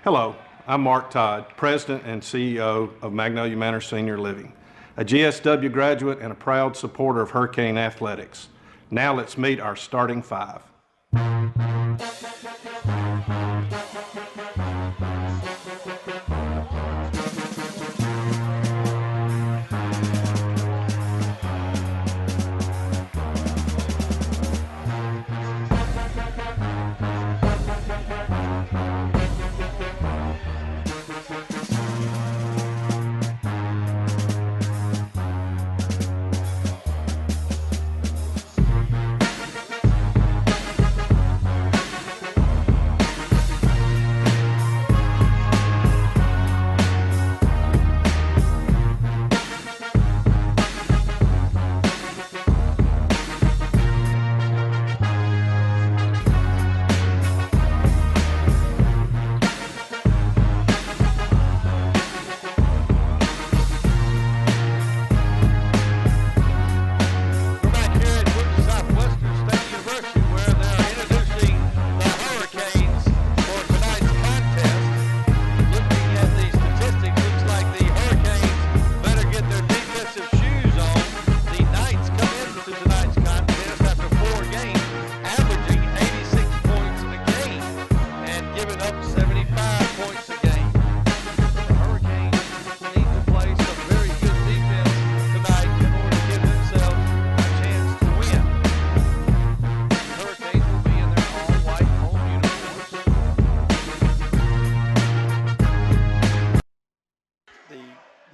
Hello, I'm Mark Todd, President and CEO of Magnolia Manor Senior Living, a GSW graduate and a proud supporter of Hurricane Athletics. Now let's meet our starting five.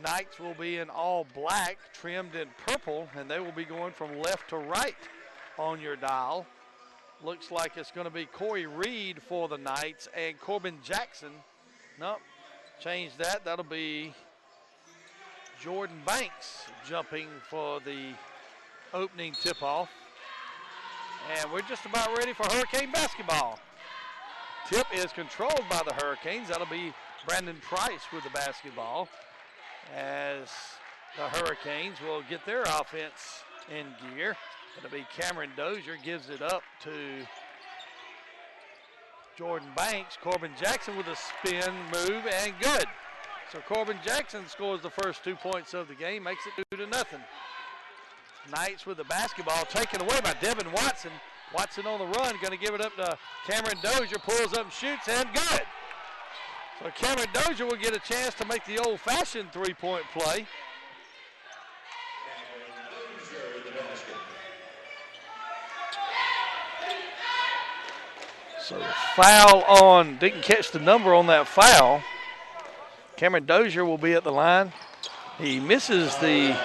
Knights will be in all black, trimmed in purple, and they will be going from left to right on your dial. Looks like it's going to be Corey Reed for the Knights and Corbin Jackson. Nope, change that. That'll be Jordan Banks jumping for the opening tip-off. And we're just about ready for Hurricane basketball. Tip is controlled by the Hurricanes. That'll be Brandon Price with the basketball, as the Hurricanes will get their offense in gear. It'll be Cameron Dozier, gives it up to Jordan Banks. Corbin Jackson with a spin move, and good. So Corbin Jackson scores the first 2 points of the game, makes it 2-0. Knights with the basketball taken away by Devin Watson. Watson on the run, going to give it up to Cameron Dozier, pulls up and shoots, and good. So Cameron Dozier will get a chance to make the old-fashioned three-point play. So foul on, didn't catch the number on that foul. Cameron Dozier will be at the line. He misses the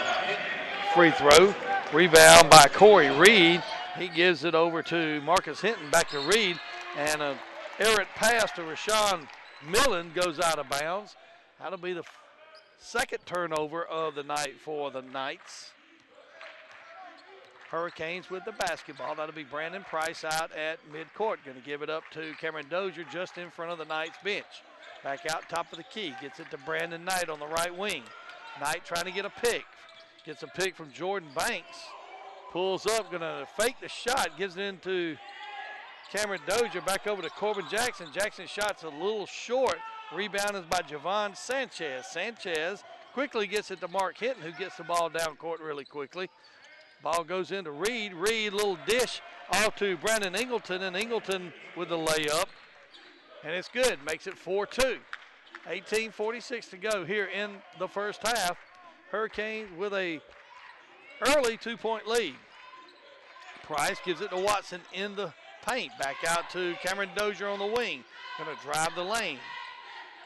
free throw. Rebound by Corey Reed. He gives it over to Marcus Hinton, back to Reed, and an errant pass to Rashawn Millen goes out of bounds. That'll be the second turnover of the night for the Knights. Hurricanes with the basketball. That'll be Brandon Price out at midcourt. Going to give it up to Cameron Dozier just in front of the Knights bench. Back out top of the key. Gets it to Brandon Knight on the right wing. Knight trying to get a pick. Gets a pick from Jordan Banks. Pulls up, going to fake the shot. Gives it into Cameron Dozier, back over to Corbin Jackson. Jackson's shot's a little short. Rebound is by Javon Sanchez. Sanchez quickly gets it to Mark Hinton, who gets the ball down court really quickly. Ball goes into Reed. Reed, little dish off to Brandon Ingleton, and Ingleton with the layup. And it's good, makes it 4-2. 18:46 to go here in the first half. Hurricanes with a early 2-point lead. Price gives it to Watson in the paint. Back out to Cameron Dozier on the wing. Going to drive the lane.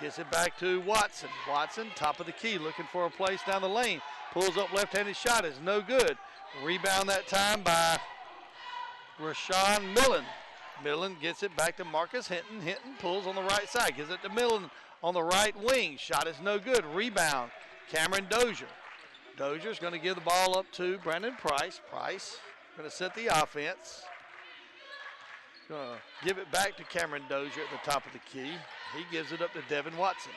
Gets it back to Watson. Watson, top of the key, looking for a place down the lane. Pulls up left-handed shot, is no good. Rebound that time by Rashawn Millen. Millen gets it back to Marcus Hinton. Hinton pulls on the right side. Gives it to Millen on the right wing. Shot is no good. Rebound, Cameron Dozier. Dozier's going to give the ball up to Brandon Price. Price going to set the offense. Going to give it back to Cameron Dozier at the top of the key. He gives it up to Devin Watson.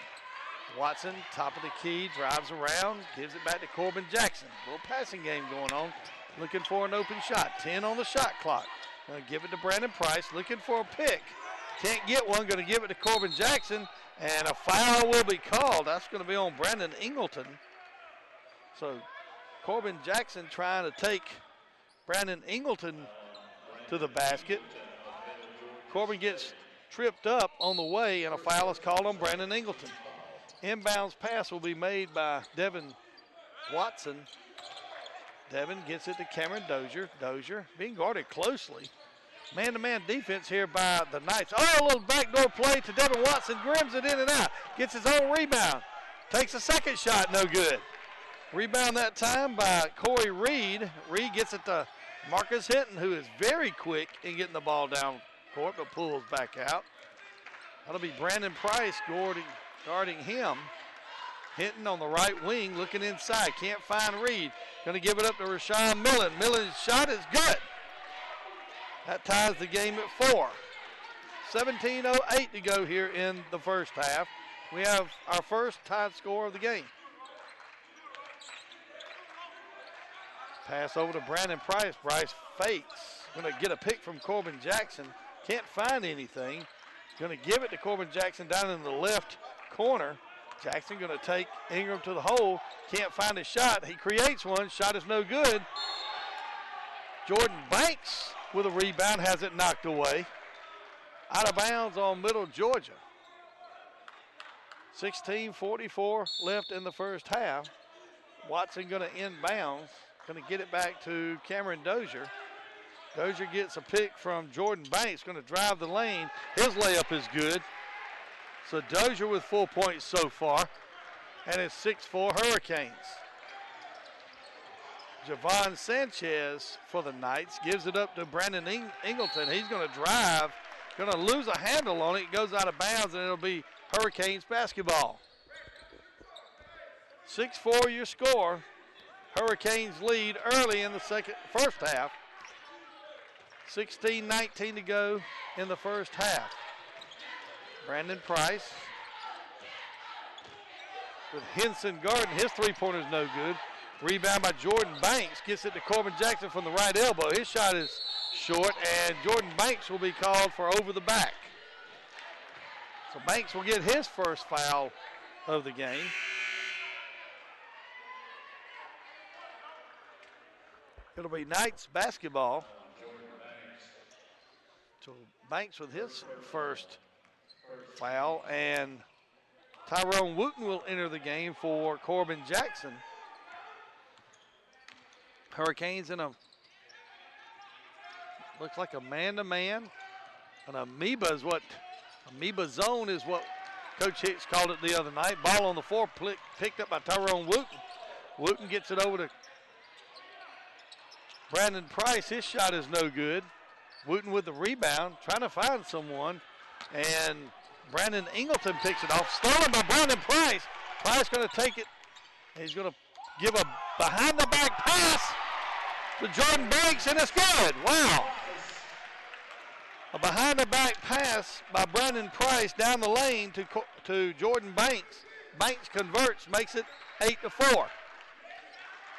Watson, top of the key, drives around, gives it back to Corbin Jackson. A little passing game going on. Looking for an open shot. 10 on the shot clock. Going to give it to Brandon Price, looking for a pick. Can't get one, going to give it to Corbin Jackson. And a foul will be called. That's going to be on Brandon Ingleton. So Corbin Jackson trying to take Brandon Ingleton to the basket. Corbin gets tripped up on the way, and a foul is called on Brandon Ingleton. Inbounds pass will be made by Devin Watson. Devin gets it to Cameron Dozier. Dozier being guarded closely. Man-to-man defense here by the Knights. Oh, a little backdoor play to Devin Watson. Grims it in and out. Gets his own rebound. Takes a second shot, no good. Rebound that time by Corey Reed. Reed gets it to Marcus Hinton, who is very quick in getting the ball down court, but pulls back out. That'll be Brandon Price guarding him. Hinton on the right wing, looking inside. Can't find Reed. Going to give it up to Rashawn Millen. Millen's shot is good. That ties the game at 4. 17:08 to go here in the first half. We have our first tied score of the game. Pass over to Brandon Price. Price fakes. Going to get a pick from Corbin Jackson. Can't find anything. Going to give it to Corbin Jackson down in the left corner. Jackson going to take Ingram to the hole. Can't find a shot. He creates one. Shot is no good. Jordan Banks with a rebound, has it knocked away. Out of bounds on Middle Georgia. 16:44 left in the first half. Watson going to inbounds. Going to get it back to Cameron Dozier. Dozier gets a pick from Jordan Banks. Going to drive the lane. His layup is good. So Dozier with 4 points so far. And it's 6-4 Hurricanes. Javon Sanchez for the Knights gives it up to Brandon Ingleton. He's going to drive, going to lose a handle on it. It goes out of bounds, and it'll be Hurricanes basketball. 6-4 your score. Hurricanes lead early in the first half. 16:19 to go in the first half. Brandon Price with Henson guarding. His three-pointer is no good. Rebound by Jordan Banks. Gets it to Corbin Jackson from the right elbow. His shot is short, and Jordan Banks will be called for over the back. So Banks will get his first foul of the game. It'll be Knights basketball. So Banks with his first foul, and Tyrone Wooten will enter the game for Corbin Jackson. Hurricanes in a, looks like a man-to-man. An amoeba zone is what Coach Hicks called it the other night. Ball on the floor picked up by Tyrone Wooten. Wooten gets it over to Brandon Price. His shot is no good. Wooten with the rebound, trying to find someone. And Brandon Ingleton picks it off. Stolen by Brandon Price. Price going to take it. He's going to give a behind-the-back pass to Jordan Banks, and it's good. Wow. A behind-the-back pass by Brandon Price down the lane to Jordan Banks. Banks converts, makes it 8-4.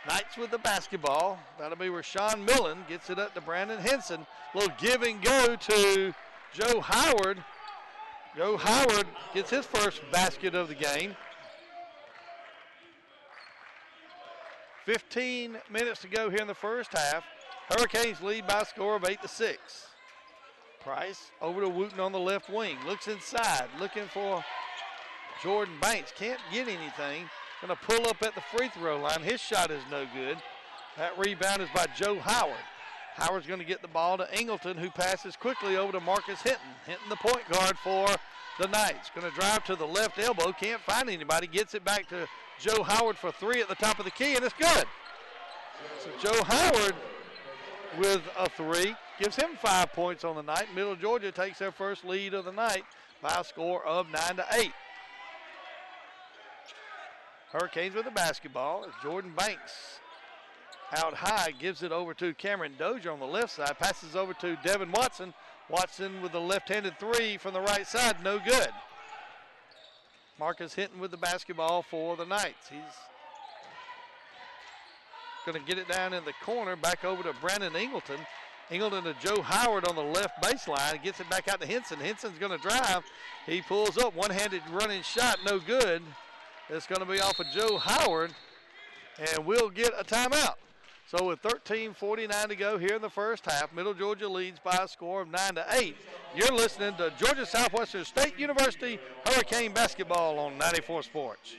Knights with the basketball. That'll be Rashawn Millen. Gets it up to Brandon Henson. Little give and go to Joe Howard. Joe Howard gets his first basket of the game. 15 minutes to go here in the first half. Hurricanes lead by a score of 8-6. Price over to Wooten on the left wing. Looks inside, looking for Jordan Banks. Can't get anything. Going to pull up at the free throw line. His shot is no good. That rebound is by Joe Howard. Howard's going to get the ball to Ingleton, who passes quickly over to Marcus Hinton. Hinton, the point guard for the Knights. Going to drive to the left elbow. Can't find anybody. Gets it back to Joe Howard for three at the top of the key, and it's good. So Joe Howard with a three. Gives him 5 points on the night. Middle Georgia takes their first lead of the night by a score of 9-8. Hurricanes with the basketball as Jordan Banks out high gives it over to Cameron Dozier on the left side. Passes over to Devin Watson. Watson with the left-handed three from the right side, no good. Marcus Hinton with the basketball for the Knights. He's going to get it down in the corner, back over to Brandon Ingleton. Ingleton to Joe Howard on the left baseline. Gets it back out to Henson. Henson's going to drive. He pulls up. One-handed running shot. No good. It's going to be off of Joe Howard. And we'll get a timeout. So with 13:49 to go here in the first half, Middle Georgia leads by a score of 9-8. You're listening to Georgia Southwestern State University Hurricane Basketball on 94 Sports.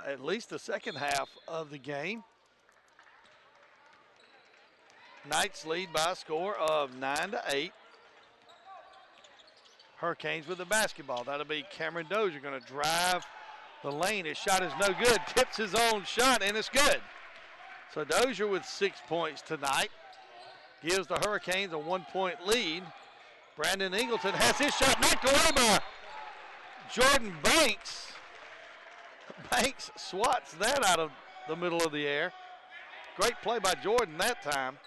At least the second half of the game. Knights lead by a score of 9-8. Hurricanes with the basketball. That'll be Cameron Dozier going to drive the lane. His shot is no good. Tips his own shot, and it's good. So Dozier with 6 points tonight gives the Hurricanes a 1-point lead. Brandon Ingleton has his shot knocked away by Jordan Banks. Banks swats that out of the middle of the air. Great play by Jordan that time.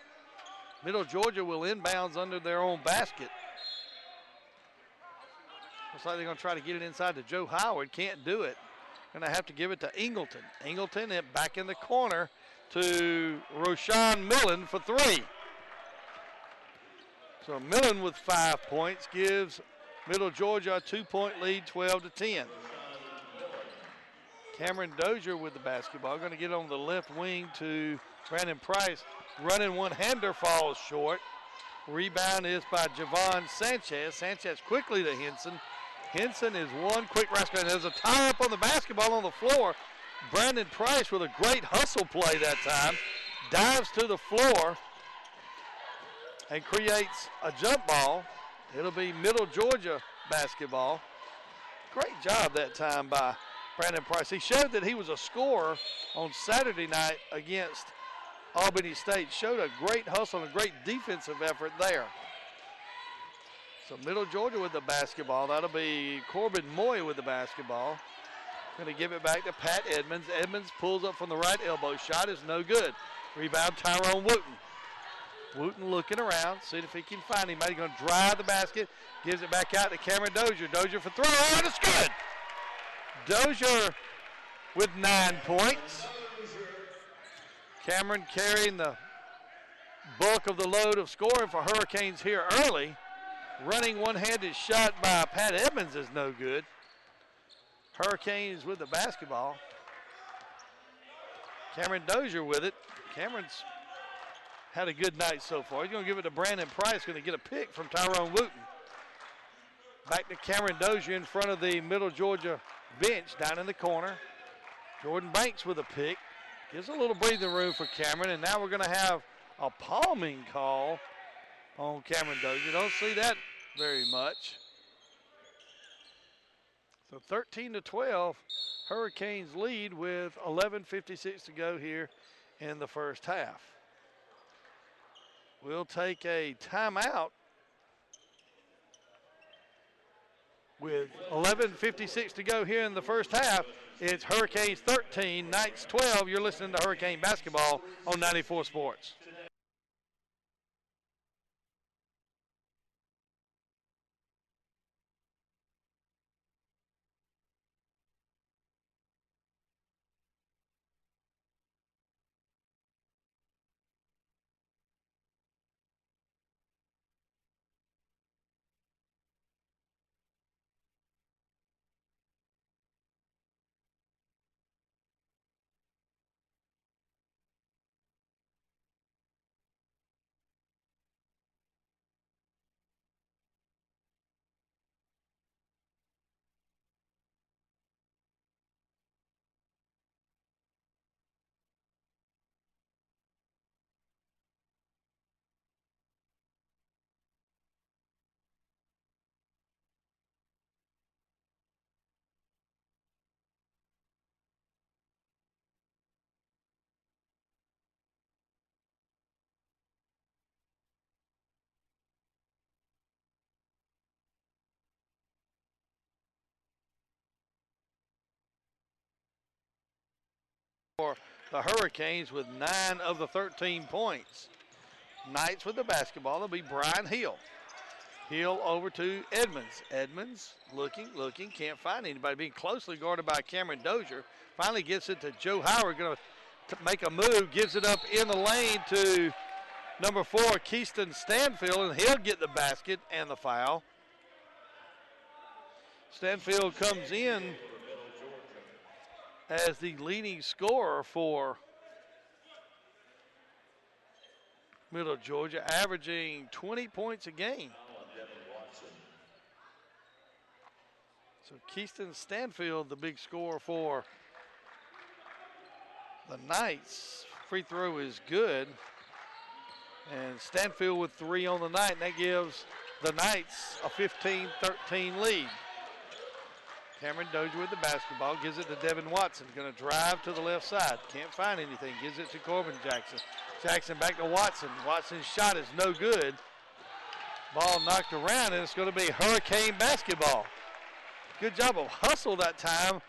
Middle Georgia will inbounds under their own basket. Looks like they're going to try to get it inside to Joe Howard. Can't do it. Going to have to give it to Ingleton. Ingleton back in the corner to Roshan Millen for three. So Millen with 5 points gives Middle Georgia a 2-point lead, 12-10. Cameron Dozier with the basketball. Going to get on the left wing to Brandon Price. Running one-hander falls short. Rebound is by Javon Sanchez. Sanchez quickly to Henson. Henson is one quick rascal. And there's a tie-up on the basketball on the floor. Brandon Price with a great hustle play that time. Dives to the floor and creates a jump ball. It'll be Middle Georgia basketball. Great job that time by Brandon Price. He showed that he was a scorer on Saturday night against Albany State. Showed a great hustle and a great defensive effort there. So Middle Georgia with the basketball. That'll be Corbin Moy with the basketball. Going to give it back to Pat Edmonds. Edmonds pulls up from the right elbow. Shot is no good. Rebound Tyrone Wooten. Wooten looking around, seeing if he can find him. He's going to drive the basket. Gives it back out to Cameron Dozier. Dozier for three. Oh, and it's good. Dozier with 9 points. Cameron carrying the bulk of the load of scoring for Hurricanes here early. Running one-handed shot by Pat Edmonds is no good. Hurricanes with the basketball. Cameron Dozier with it. Cameron's had a good night so far. He's going to give it to Brandon Price. Going to get a pick from Tyrone Wooten. Back to Cameron Dozier in front of the Middle Georgia bench down in the corner. Jordan Banks with a pick. Gives a little breathing room for Cameron. And now we're going to have a palming call on Cameron Dozier. Don't see that very much. So 13-12, Hurricanes lead with 11:56 to go here in the first half. We'll take a timeout with 11:56 to go here in the first half. It's Hurricanes 13, Knights 12. You're listening to Hurricane Basketball on 94 Sports. for the Hurricanes with 9 of the 13 points. Knights with the basketball. It'll be Brian Hill. Hill over to Edmonds. Edmonds looking, can't find anybody. Being closely guarded by Cameron Dozier. Finally gets it to Joe Howard. Going to make a move. Gives it up in the lane to number 4, Keyston Stanfield, and he'll get the basket and the foul. Stanfield comes in as the leading scorer for Middle Georgia, averaging 20 points a game. So Keyston Stanfield, the big scorer for the Knights. Free throw is good. And Stanfield with 3 on the night, and that gives the Knights a 15-13 lead. Cameron Dozier with the basketball, gives it to Devin Watson. Going to drive to the left side. Can't find anything. Gives it to Corbin Jackson. Jackson back to Watson. Watson's shot is no good. Ball knocked around, and it's going to be Hurricane basketball. Good job of hustle that time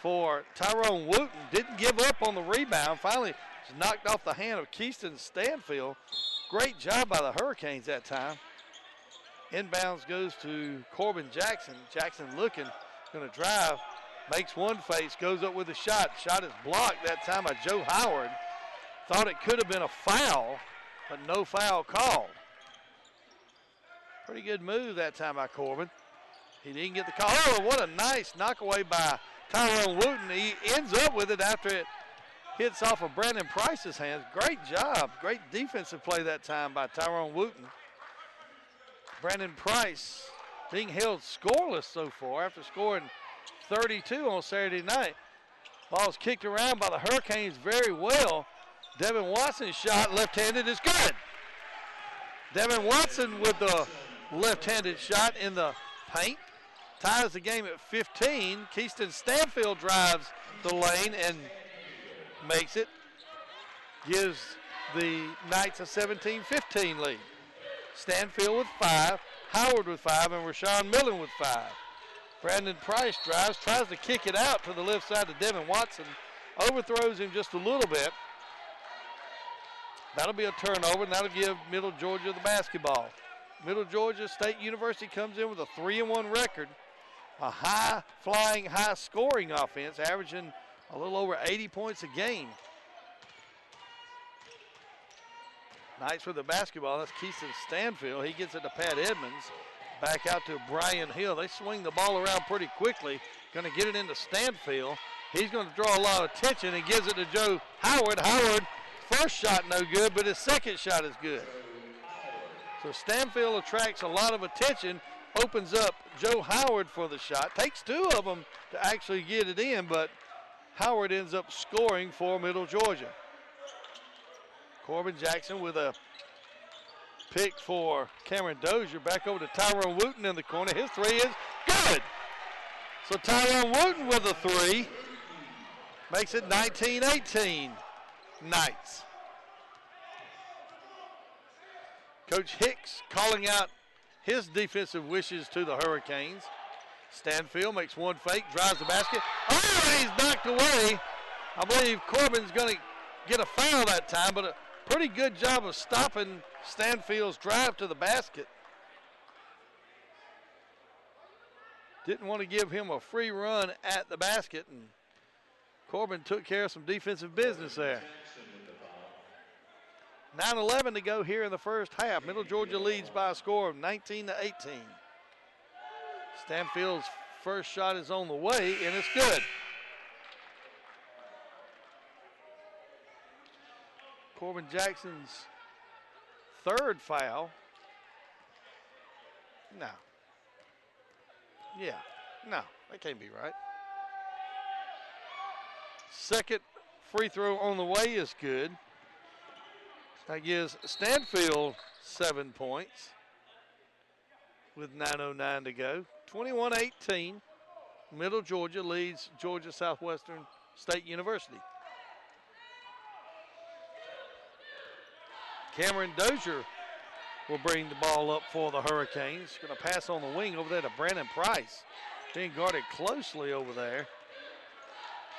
for Tyrone Wooten. Didn't give up on the rebound. Finally was knocked off the hand of Keyston Stanfield. Great job by the Hurricanes that time. Inbounds goes to Corbin Jackson. Jackson looking. Going to drive, makes one face, goes up with a shot. Shot is blocked that time by Joe Howard. Thought it could have been a foul, but no foul called. Pretty good move that time by Corbin. He didn't get the call. Oh, what a nice knockaway by Tyrone Wooten. He ends up with it after it hits off of Brandon Price's hands. Great job. Great defensive play that time by Tyrone Wooten. Brandon Price being held scoreless so far after scoring 32 on Saturday night. Ball's kicked around by the Hurricanes very well. Devin Watson's shot, left-handed, is good. Devin Watson with the left-handed shot in the paint. Ties the game at 15. Keyston Stanfield drives the lane and makes it. Gives the Knights a 17-15 lead. Stanfield with 5. Howard with 5, and Rashawn Millen with 5. Brandon Price drives, tries to kick it out to the left side to Devin Watson. Overthrows him just a little bit. That'll be a turnover, and that'll give Middle Georgia the basketball. Middle Georgia State University comes in with a 3-1 record. A high-flying, high-scoring offense, averaging a little over 80 points a game. Knights with the basketball. That's Keyston Stanfield. He gets it to Pat Edmonds. Back out to Brian Hill. They swing the ball around pretty quickly. Going to get it into Stanfield. He's going to draw a lot of attention and gives it to Joe Howard. Howard, first shot no good, but his second shot is good. So Stanfield attracts a lot of attention, opens up Joe Howard for the shot. Takes 2 of them to actually get it in, but Howard ends up scoring for Middle Georgia. Corbin Jackson with a pick for Cameron Dozier. Back over to Tyrone Wooten in the corner. His 3 is good. So Tyrone Wooten with a 3 makes it 19-18 Knights. Coach Hicks calling out his defensive wishes to the Hurricanes. Stanfield makes one fake, drives the basket. Oh, he's knocked away. I believe Corbin's going to get a foul that time, but a pretty good job of stopping Stanfield's drive to the basket. Didn't want to give him a free run at the basket, and Corbin took care of some defensive business there. 9:11 to go here in the first half. Middle Georgia leads by a score of 19-18. Stanfield's first shot is on the way, and it's good. Corbin Jackson's third foul. No. Yeah, no, that can't be right. Second free throw on the way is good. That gives Stanfield 7 points with 9:09 to go. 21-18. Middle Georgia leads Georgia Southwestern State University. Cameron Dozier will bring the ball up for the Hurricanes. Going to pass on the wing over there to Brandon Price. Being guarded closely over there.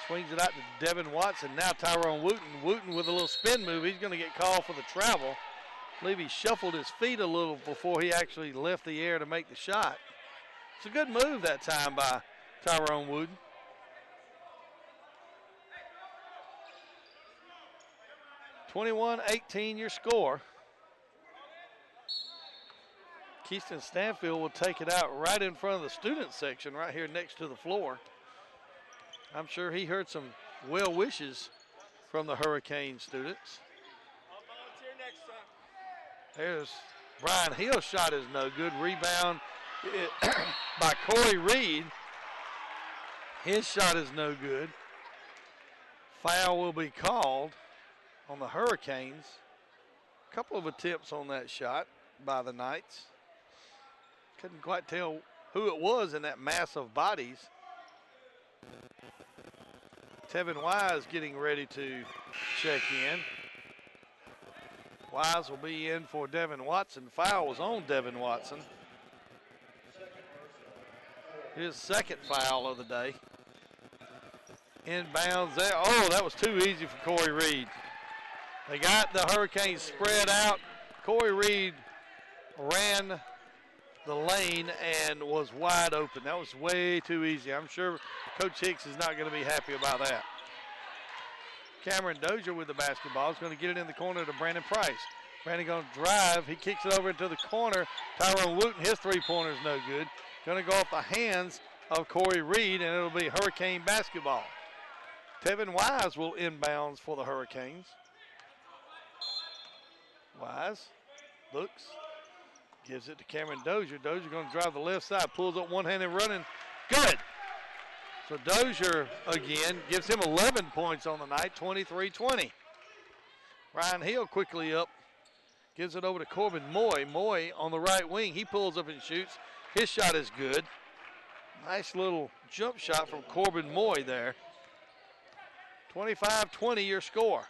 swings it out to Devin Watson. Now Tyrone Wooten. Wooten with a little spin move. He's going to get called for the travel. I believe he shuffled his feet a little before he actually left the air to make the shot. It's a good move that time by Tyrone Wooten. (21-18) your score. Keyston Stanfield will take it out right in front of the student section right here next to the floor. I'm sure he heard some well wishes from the Hurricane students. I'll volunteer next time. There's Brian Hill's shot is no good. Rebound by Corey Reed. His shot is no good. Foul will be called on the Hurricanes. A couple of attempts on that shot by the Knights. Couldn't quite tell who it was in that mass of bodies. Tevin Wise getting ready to check in. Wise will be in for Devin Watson. Foul was on Devin Watson. His second foul of the day. Inbounds there. Oh, that was too easy for Corey Reed. They got the Hurricanes spread out. Corey Reed ran the lane and was wide open. That was way too easy. I'm sure Coach Hicks is not going to be happy about that. Cameron Dozier with the basketball is going to get it in the corner to Brandon Price. Brandon going to drive. He kicks it over into the corner. Tyrone Wooten, his three-pointer is no good. Going to go off the hands of Corey Reed, and it'll be Hurricane basketball. Tevin Wise will inbounds for the Hurricanes. Wise looks. Gives it to Cameron Dozier. Dozier going to drive the left side. Pulls up one-handed running. Good. So Dozier again gives him 11 points on the night, 23-20. Ryan Hill quickly up. Gives it over to Corbin Moy. Moy on the right wing. He pulls up and shoots. His shot is good. Nice little jump shot from Corbin Moy there. 25-20 your score.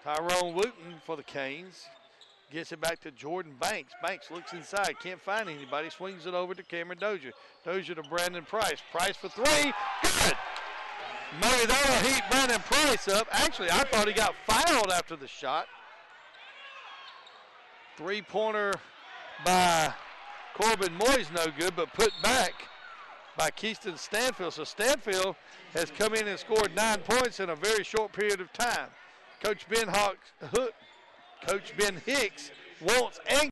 Tyrone Wooten for the Canes. Gets it back to Jordan Banks. Banks looks inside, can't find anybody, swings it over to Cameron Dozier. Dozier to Brandon Price. Price for three, good! Maybe that'll heat Brandon Price up. Actually, I thought he got fouled after the shot. Three-pointer by Corbin Moy's no good, but put back by Keyston Stanfield. So Stanfield has come in and scored 9 points in a very short period of time. Coach Ben Hicks wants and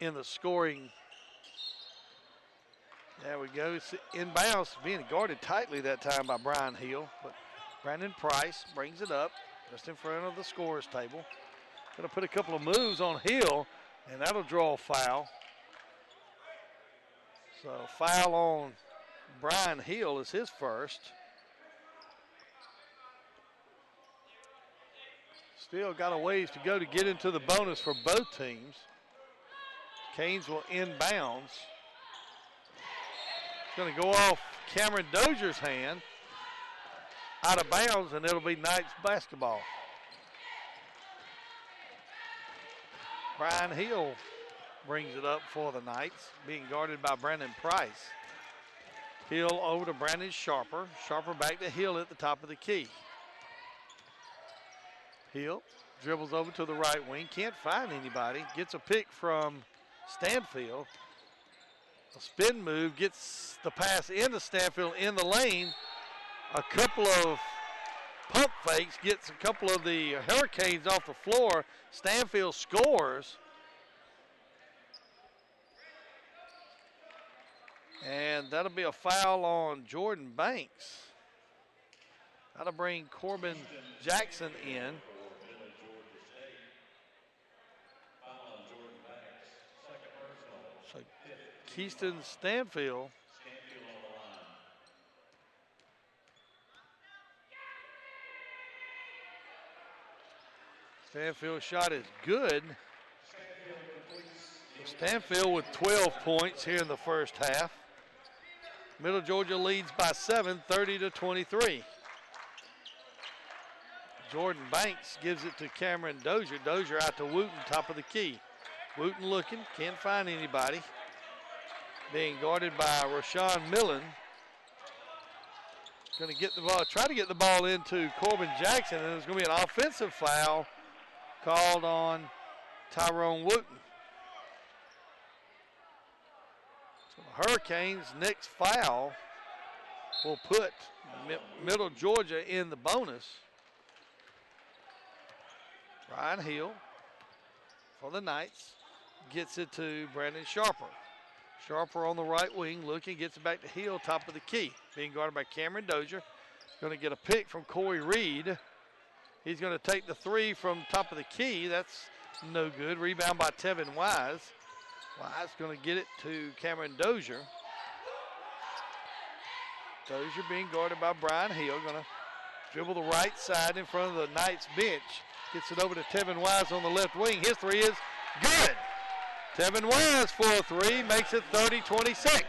in the scoring. There we go. It's inbounds, being guarded tightly that time by Brian Hill. But Brandon Price brings it up just in front of the scorer's table. Going to put a couple of moves on Hill, and that'll draw a foul. So foul on Brian Hill is his first. Still got a ways to go to get into the bonus for both teams. Canes will inbounds. It's going to go off Cameron Dozier's hand. Out of bounds, and it'll be Knights basketball. Brian Hill brings it up for the Knights, being guarded by Brandon Price. Hill over to Brandon Sharper. Sharper back to Hill at the top of the key. Hill Dribbles over to the right wing. Can't find anybody. Gets a pick from Stanfield. A spin move. Gets the pass into Stanfield in the lane. A couple of pump fakes. Gets a couple of the Hurricanes off the floor. Stanfield scores. And that'll be a foul on Jordan Banks. That'll bring Corbin Jackson in. So Keyston Stanfield. Stanfield's shot is good. Stanfield with 12 points here in the first half. Middle Georgia leads by 7, 30-23. Jordan Banks gives it to Cameron Dozier. Dozier out to Wooten, top of the key. Wooten looking, can't find anybody. Being guarded by Rashawn Millen. Going to get the ball, try to get the ball into Corbin Jackson, and there's going to be an offensive foul called on Tyrone Wooten. So the Hurricanes' next foul will put Middle Georgia in the bonus. Ryan Hill for the Knights gets it to Brandon Sharper. Sharper on the right wing looking, gets it back to Hill, top of the key. Being guarded by Cameron Dozier. Going to get a pick from Corey Reed. He's going to take the three from top of the key. That's no good. Rebound by Tevin Wise. Wise going to get it to Cameron Dozier. Dozier being guarded by Brian Hill. Going to dribble the right side in front of the Knights bench. Gets it over to Tevin Wise on the left wing. His three is good. Tevin Wise for a three, makes it 30-26.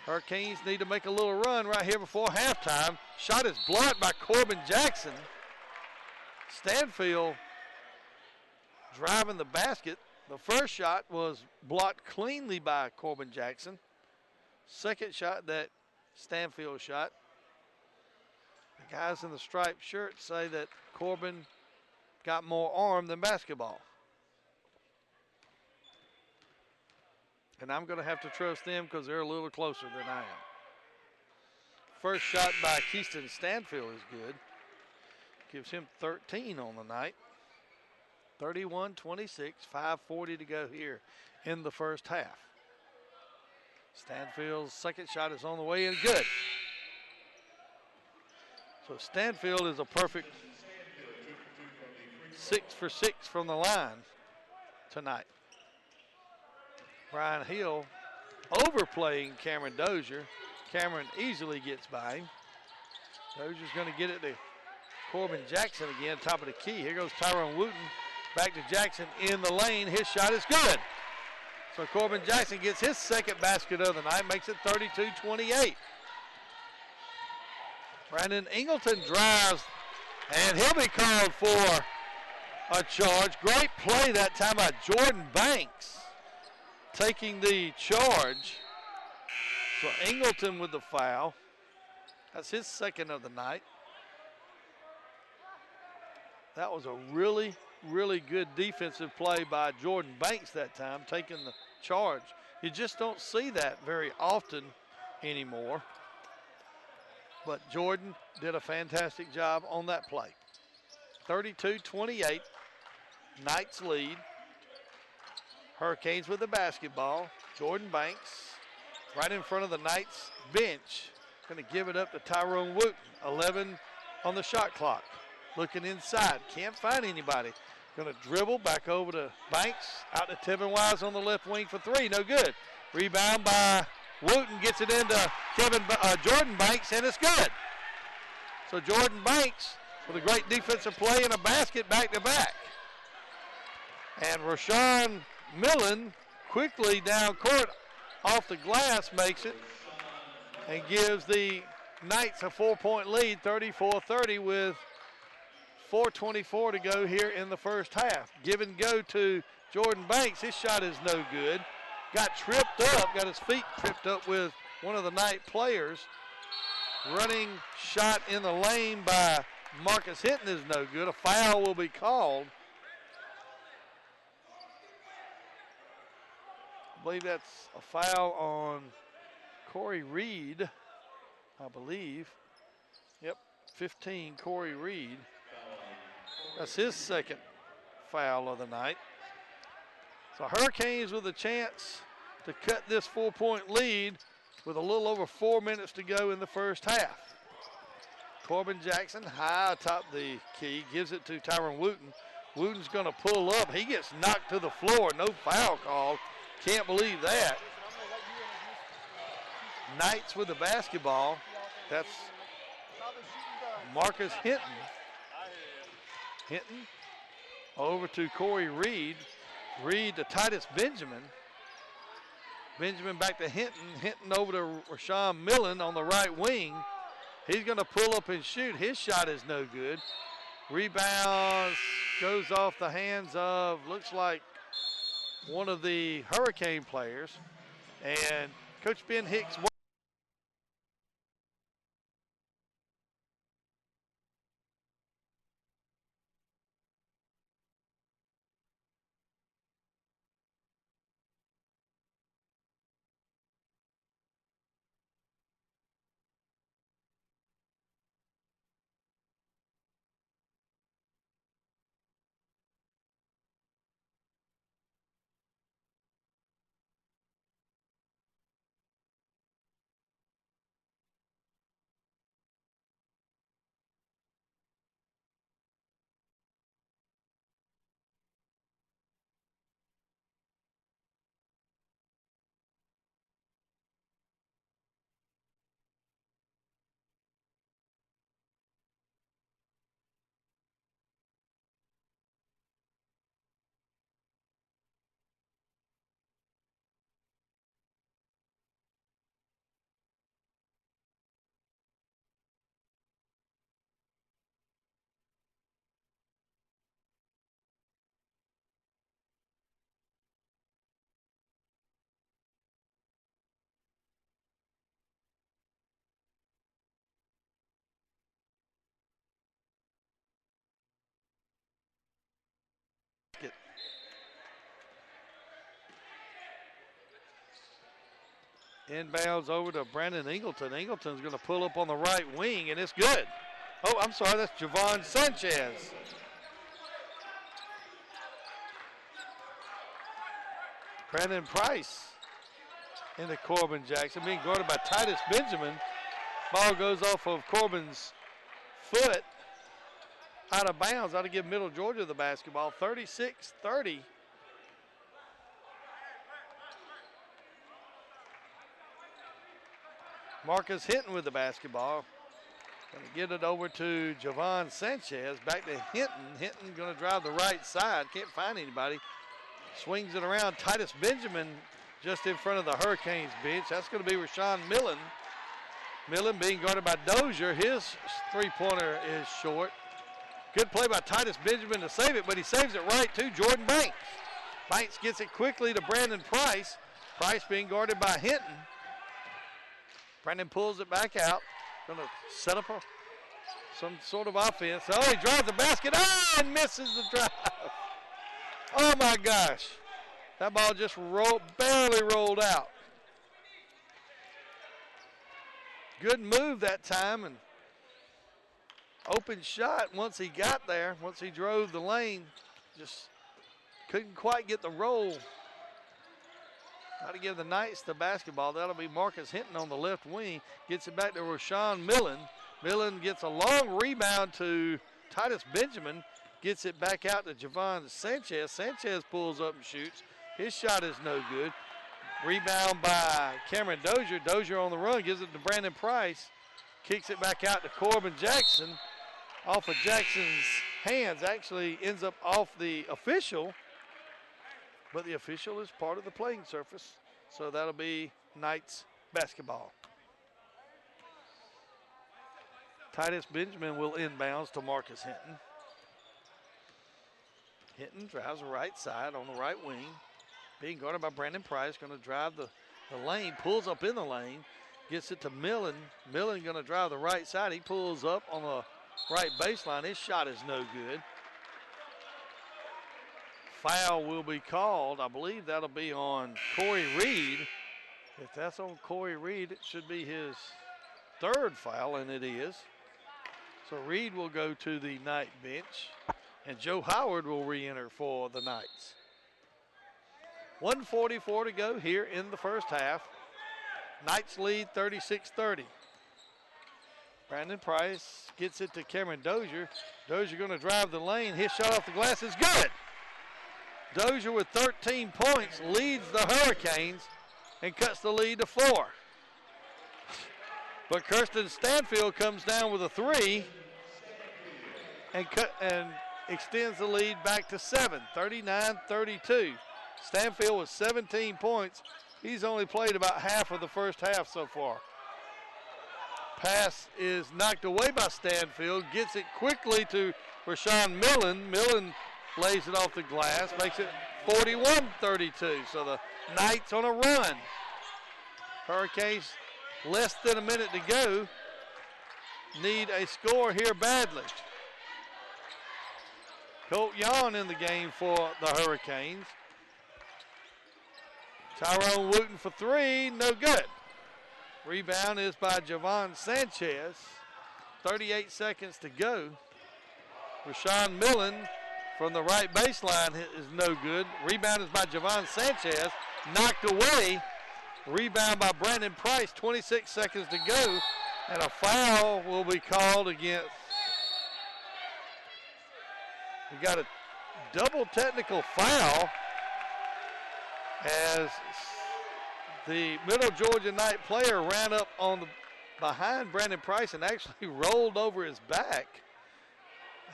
Hurricanes need to make a little run right here before halftime. Shot is blocked by Corbin Jackson. Stanfield driving the basket. The first shot was blocked cleanly by Corbin Jackson. Second shot that Stanfield shot. The guys in the striped shirts say that Corbin got more arm than basketball. And I'm going to have to trust them because they're a little closer than I am. First shot by Keyston Stanfield is good. Gives him 13 on the night. 31-26, 5:40 to go here in the first half. Stanfield's second shot is on the way and good. So Stanfield is a perfect 6 for 6 from the line tonight. Brian Hill overplaying Cameron Dozier. Cameron easily gets by him. Dozier's going to get it to Corbin Jackson again, top of the key. Here goes Tyrone Wooten. Back to Jackson in the lane. His shot is good. So Corbin Jackson gets his second basket of the night, makes it 32-28. Brandon Ingleton drives, and he'll be called for a charge. Great play that time by Jordan Banks, taking the charge. So Ingleton with the foul. That's his second of the night. That was a really, really good defensive play by Jordan Banks that time, taking the charge. You just don't see that very often anymore. But Jordan did a fantastic job on that play. 32-28, Knights lead. Hurricanes with the basketball. Jordan Banks right in front of the Knights bench. Going to give it up to Tyrone Wooten. 11 on the shot clock. Looking inside, can't find anybody. Going to dribble back over to Banks. Out to Tevin Wise on the left wing for three, no good. Rebound by Wooten, gets it into Jordan Banks, and it's good. So Jordan Banks with a great defensive play and a basket back-to-back. And Rashawn Millen quickly down court off the glass makes it and gives the Knights a 4-point lead, 34-30 with 4:24 to go here in the first half. Give and go to Jordan Banks. His shot is no good. Got tripped up, got his feet tripped up with one of the Knight players. Running shot in the lane by Marcus Hinton is no good. A foul will be called. I believe that's a foul on Corey Reed, I believe. Yep, 15, Corey Reed. That's his second foul of the night. So Hurricanes with a chance to cut this 4-point lead with a little over 4 minutes to go in the first half. Corbin Jackson high atop the key, gives it to Tyron Wooten. Wooten's going to pull up. He gets knocked to the floor. No foul call. Can't believe that. Knights with the basketball. That's Marcus Hinton. Hinton over to Corey Reed. Reed to Titus Benjamin. Benjamin back to Hinton. Hinton over to Rashawn Millen on the right wing. He's going to pull up and shoot. His shot is no good. Rebounds goes off the hands of, looks like, one of the Hurricane players. And Coach Ben Hicks. Inbounds over to Brandon Ingleton. Ingleton's going to pull up on the right wing, and it's good. Oh, I'm sorry, that's Javon Sanchez. Brandon Price into Corbin Jackson, being guarded by Titus Benjamin. Ball goes off of Corbin's foot, out of bounds. Ought to give Middle Georgia the basketball, 36-30. Marcus Hinton with the basketball. Going to get it over to Javon Sanchez. Back to Hinton. Hinton going to drive the right side. Can't find anybody. Swings it around. Titus Benjamin just in front of the Hurricanes bench. That's going to be Rashawn Millen. Millen being guarded by Dozier. His three-pointer is short. Good play by Titus Benjamin to save it, but he saves it right to Jordan Banks. Banks gets it quickly to Brandon Price. Price being guarded by Hinton. Brandon pulls it back out. Going to set up some sort of offense. Oh, he drives the basket. Oh, and misses the drive. Oh, my gosh. That ball just barely rolled out. Good move that time, and open shot once he got there. Once he drove the lane, just couldn't quite get the roll. Got to give the Knights the basketball. That'll be Marcus Hinton on the left wing. Gets it back to Rashawn Millen. Millen gets a long rebound to Titus Benjamin. Gets it back out to Javon Sanchez. Sanchez pulls up and shoots. His shot is no good. Rebound by Cameron Dozier. Dozier on the run. Gives it to Brandon Price. Kicks it back out to Corbin Jackson. Off of Jackson's hands. Actually ends up off the official. But the official is part of the playing surface. So that'll be Knights basketball. Titus Benjamin will inbounds to Marcus Hinton. Hinton drives the right side on the right wing. Being guarded by Brandon Price. Going to drive the lane. Pulls up in the lane. Gets it to Millen. Millen going to drive the right side. He pulls up on the right baseline. His shot is no good. Foul will be called. I believe that'll be on Corey Reed. If that's on Corey Reed, it should be his third foul, and it is. So Reed will go to the Knight bench, and Joe Howard will re-enter for the Knights. 1:44 to go here in the first half. Knights lead 36-30. Brandon Price gets it to Cameron Dozier. Dozier going to drive the lane. His shot off the glass is good. Dozier with 13 points leads the Hurricanes and cuts the lead to 4. But Kirsten Stanfield comes down with a 3 and extends the lead back to 7, 39-32. Stanfield with 17 points. He's only played about half of the first half so far. Pass is knocked away by Stanfield. Gets it quickly to Rashawn Millen. Millen lays it off the glass, makes it 41-32. So the Knights on a run. Hurricanes less than a minute to go. Need a score here badly. Colt Yawn in the game for the Hurricanes. Tyrone Wooten for 3, no good. Rebound is by Javon Sanchez. 38 seconds to go. Rashawn Millen from the right baseline is no good. Rebound is by Javon Sanchez. Knocked away. Rebound by Brandon Price. 26 seconds to go. And a foul will be called against. We got a double technical foul as the Middle Georgia Knight player ran up on the behind Brandon Price and actually rolled over his back.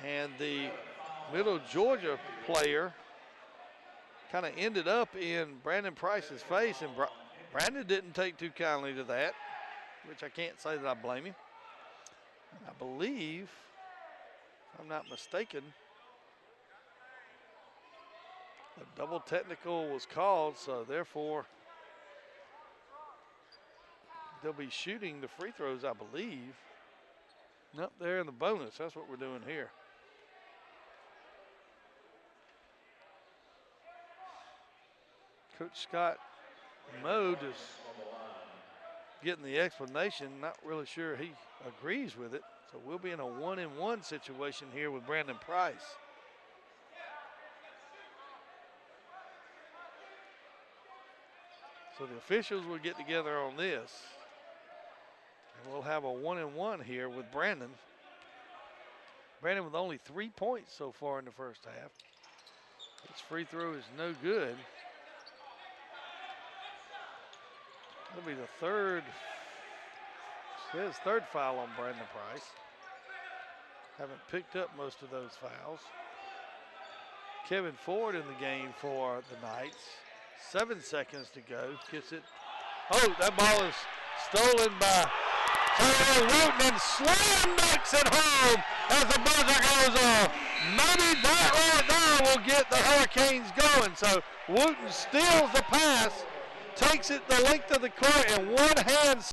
And the Middle Georgia player kind of ended up in Brandon Price's face, and Brandon didn't take too kindly to that, which I can't say that I blame him. I believe, if I'm not mistaken, a double technical was called, so therefore they'll be shooting the free throws, I believe. Nope, they're in the bonus. That's what we're doing here. Coach Scott Mode is getting the explanation. Not really sure he agrees with it. So we'll be in a 1-and-1 situation here with Brandon Price. So the officials will get together on this. And we'll have a 1-and-1 here with Brandon. Brandon with only 3 points so far in the first half. His free throw is no good. That'll be the third foul on Brandon Price. Haven't picked up most of those fouls. Kevin Ford in the game for the Knights. 7 seconds to go. Gets it. Oh, that ball is stolen by Tyrone Wooten and slam dunks it home as the buzzer goes off. Maybe that right there will get the Hurricanes going. So Wooten steals the pass, takes it the length of the court in one hand.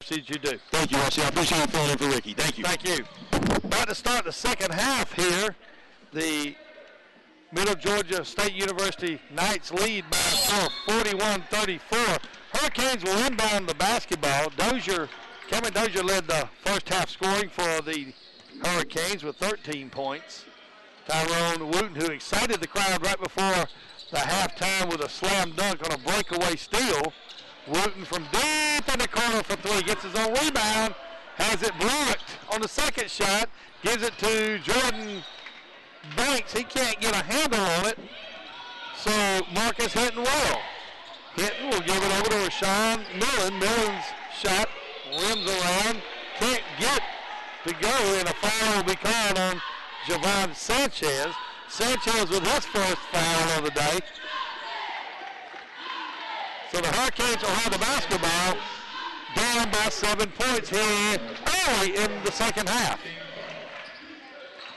you do. Thank you, Rusty. I appreciate you filling in for Ricky. Thank you. Thank you. About to start the second half here. The Middle Georgia State University Knights lead by a score of 41-34. Hurricanes will inbound the basketball. Cameron Dozier led the first half scoring for the Hurricanes with 13 points. Tyrone Wooten, who excited the crowd right before the halftime with a slam dunk on a breakaway steal. Wooten from deep in the corner for three, gets his own rebound, has it blocked on the second shot, gives it to Jordan Banks. He can't get a handle on it, so Marcus Hinton will. Hinton will give it over to Rashawn Millen. Millen's shot rims around, can't get to go, and a foul will be called on Javon Sanchez. Sanchez with his first foul of the day. So the Hurricanes will have the basketball down by 7 points here early in the second half.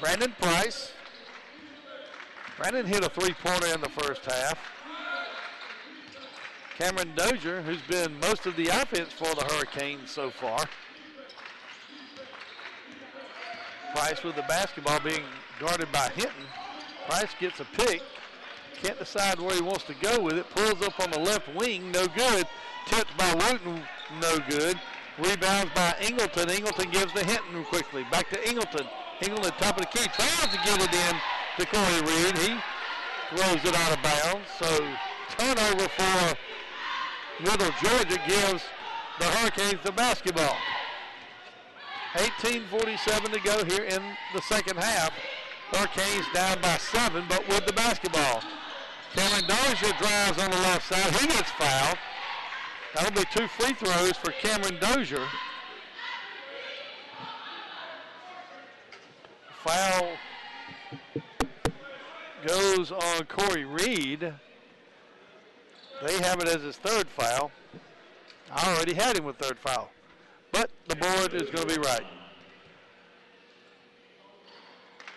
Brandon Price. Brandon hit a three-pointer in the first half. Cameron Dozier, who's been most of the offense for the Hurricanes so far. Price with the basketball being guarded by Hinton. Price gets a pick. Can't decide where he wants to go with it. Pulls up on the left wing, no good. Tipped by Wooten, no good. Rebounds by Ingleton. Ingleton gives to Hinton quickly. Back to Ingleton. Ingleton, top of the key, tries to get it in to Corey Reed. He throws it out of bounds. So turnover for Middle Georgia gives the Hurricanes the basketball. 18:47 to go here in the second half. Hurricanes down by 7, but with the basketball. Cameron Dozier drives on the left side. He gets fouled. That'll be 2 free throws for Cameron Dozier. Foul goes on Corey Reed. They have it as his third foul. I already had him with third foul, but the board is going to be right.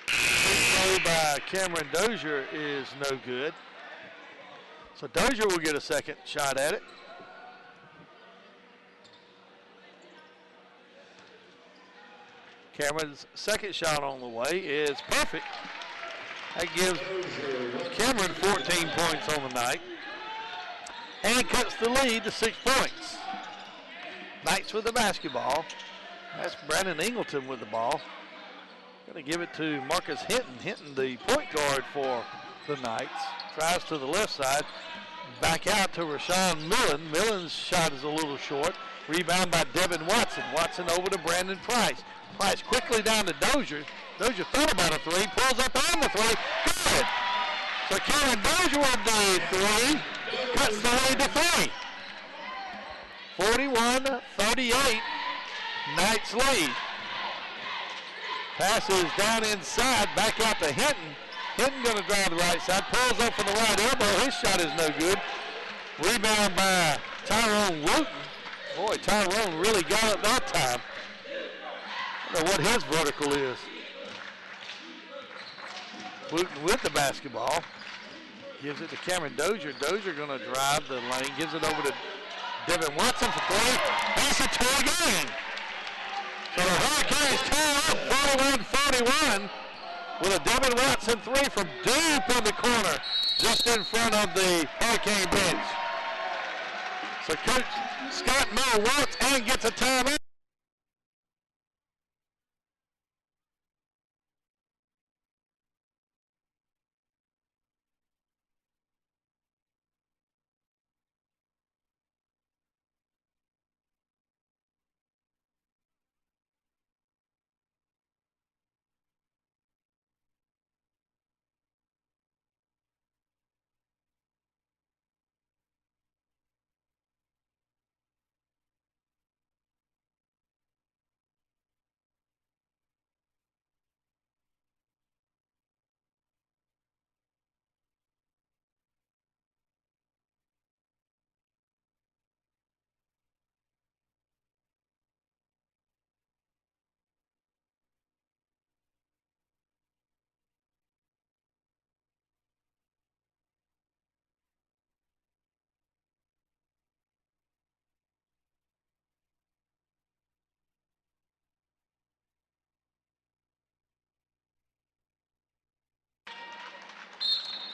Free throw by Cameron Dozier is no good. So Dozier will get a second shot at it. Cameron's second shot on the way is perfect. That gives Cameron 14 points on the night and cuts the lead to 6 points. Knights with the basketball. That's Brandon Ingleton with the ball. Going to give it to Marcus Hinton. Hinton, the point guard for the Knights. Tries to the left side. Back out to Rashawn Millen. Millen's shot is a little short. Rebound by Devin Watson. Watson over to Brandon Price. Price quickly down to Dozier. Dozier thought about a three. Pulls up on the three. Good. So Cameron Dozier with the three. Cuts the lead to 3. 41-38. Knights lead. Passes down inside. Back out to Hinton. Hinton going to drive the right side. Pulls up from the right elbow. His shot is no good. Rebound by Tyrone Wooten. Boy, Tyrone really got it that time. I don't know what his vertical is. Wooten with the basketball. Gives it to Cameron Dozier. Dozier going to drive the lane. Gives it over to Devin Watson for 3. Pass it to again. So the Hurricanes tie up 41-41 with a Devin Watson 3 from deep in the corner, just in front of the Hurricane bench. So Coach Scott Moore wants and gets a timeout.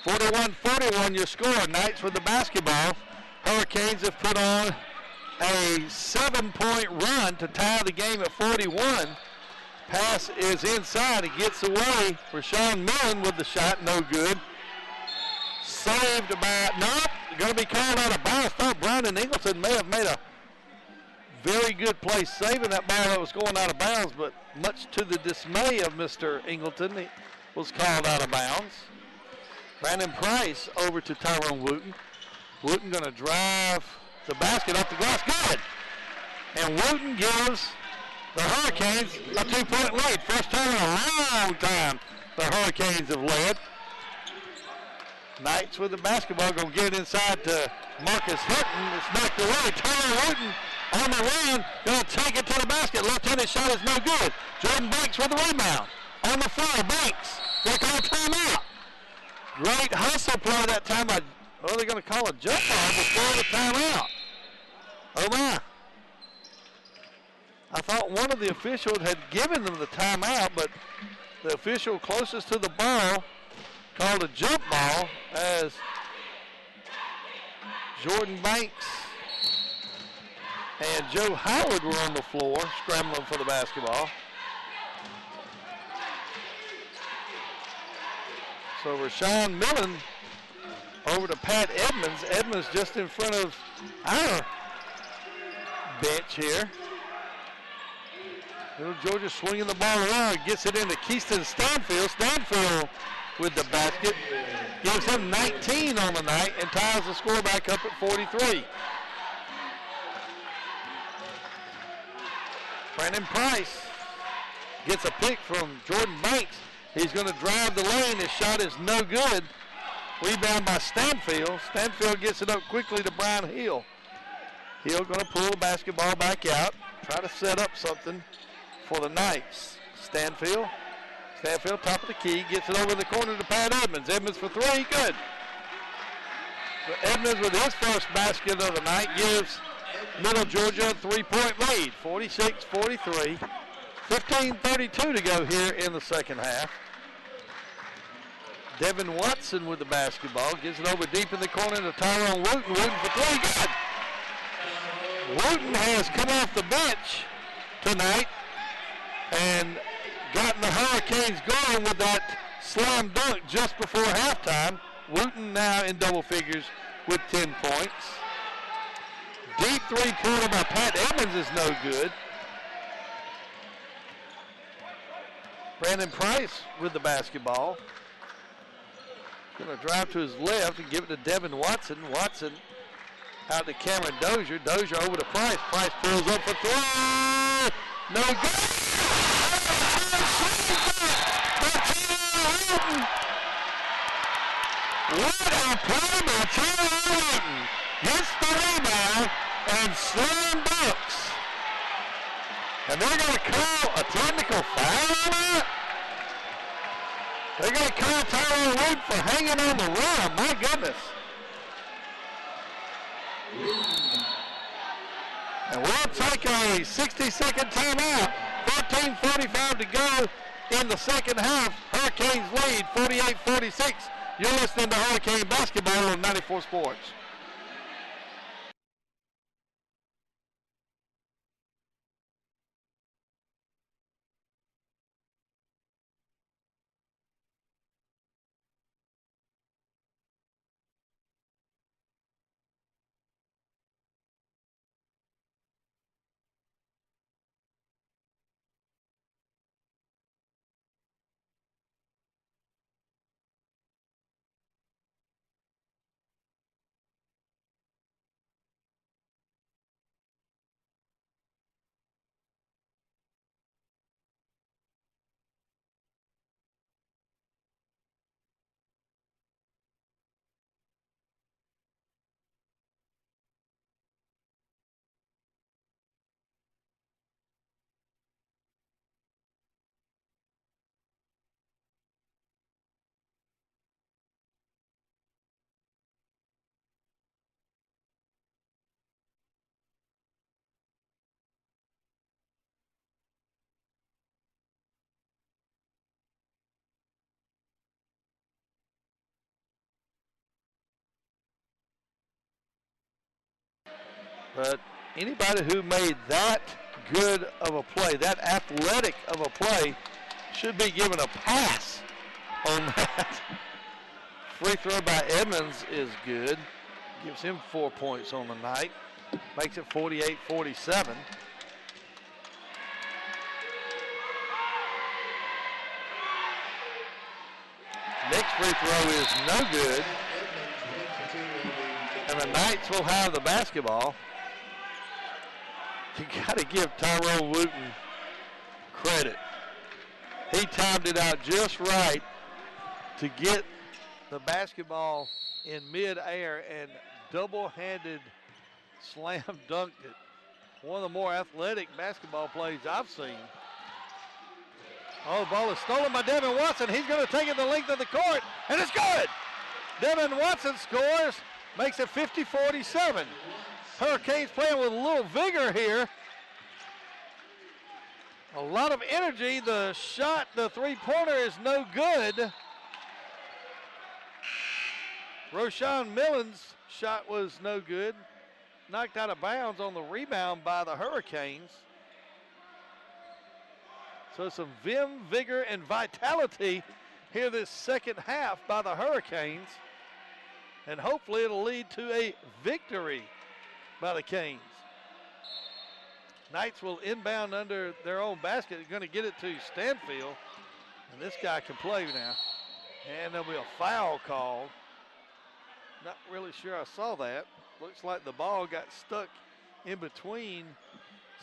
41-41 your score. Knights with the basketball. Hurricanes have put on a 7-point run to tie the game at 41. Pass is inside. It gets away. Rashawn Millen with the shot. No good. Saved by, nope, going to be called out of bounds. Thought Brandon Ingleton may have made a very good play saving that ball that was going out of bounds, but much to the dismay of Mr. Ingleton, it was called out of bounds. Brandon Price over to Tyrone Wooten. Wooten going to drive the basket off the glass. Good. And Wooten gives the Hurricanes a 2-point lead. First time in a long time the Hurricanes have led. Knights with the basketball, going to get it inside to Marcus Hinton. It's knocked away. Tyrone Wooten on the run, going to take it to the basket. Left-handed shot is no good. Jordan Banks with the rebound. On the floor, Banks. They call a timeout. Great hustle play that time. They're going to call a jump ball before the timeout. Oh, my. I thought one of the officials had given them the timeout, but the official closest to the ball called a jump ball as Jordan Banks and Joe Howard were on the floor scrambling for the basketball. So Rashawn Millen over to Pat Edmonds. Edmonds just in front of our bench here. Little Georgia swinging the ball around, gets it into Keyston Stanfield. Stanfield with the basket, gives him 19 on the night and ties the score back up at 43. Brandon Price gets a pick from Jordan Banks. He's going to drive the lane. His shot is no good. Rebound by Stanfield. Stanfield gets it up quickly to Brian Hill. Hill going to pull the basketball back out, try to set up something for the Knights. Stanfield top of the key, gets it over the corner to Pat Edmonds. Edmonds for three, good. So Edmonds with his first basket of the night gives Middle Georgia a 3-point lead, 46-43. 15:32 to go here in the second half. Devin Watson with the basketball, gives it over deep in the corner to Tyrone Wooten. Wooten for three, good. Wooten has come off the bench tonight and gotten the Hurricanes going with that slam dunk just before halftime. Wooten now in double figures with 10 points. Deep three-pointer by Pat Edmonds is no good. Brandon Price with the basketball. Going to drive to his left and give it to Devin Watson. Watson out to Cameron Dozier. Dozier over to Price. Price pulls up for three. No good. What a play by Tyrone Wooten. Gets the rebound and slam dunks. And they're going to call a technical foul on that? They're going to call Tyrone Wooten for hanging on the rim. My goodness. And we'll take a 60-second timeout. 14:45 to go in the second half. Hurricanes lead 48-46. You're listening to Hurricane Basketball on 94 Sports. But anybody who made that good of a play, that athletic of a play, should be given a pass on that. Free throw by Edmonds is good. Gives him 4 points on the night. Makes it 48-47. Next free throw is no good. And the Knights will have the basketball. You got to give Tyrone Wooten credit. He timed it out just right to get the basketball in midair and double-handed slam dunked it. One of the more athletic basketball plays I've seen. Oh, the ball is stolen by Devin Watson. He's going to take it the length of the court, and it's good. Devin Watson scores, makes it 50-47. Hurricanes playing with a little vigor here. A lot of energy. The shot, the three-pointer is no good. Roshan Millen's shot was no good. Knocked out of bounds on the rebound by the Hurricanes. So some vim, vigor, and vitality here this second half by the Hurricanes. And hopefully it'll lead to a victory by the Canes. Knights will inbound under their own basket. They're going to get it to Stanfield. And this guy can play now. And there'll be a foul called. Not really sure I saw that. Looks like the ball got stuck in between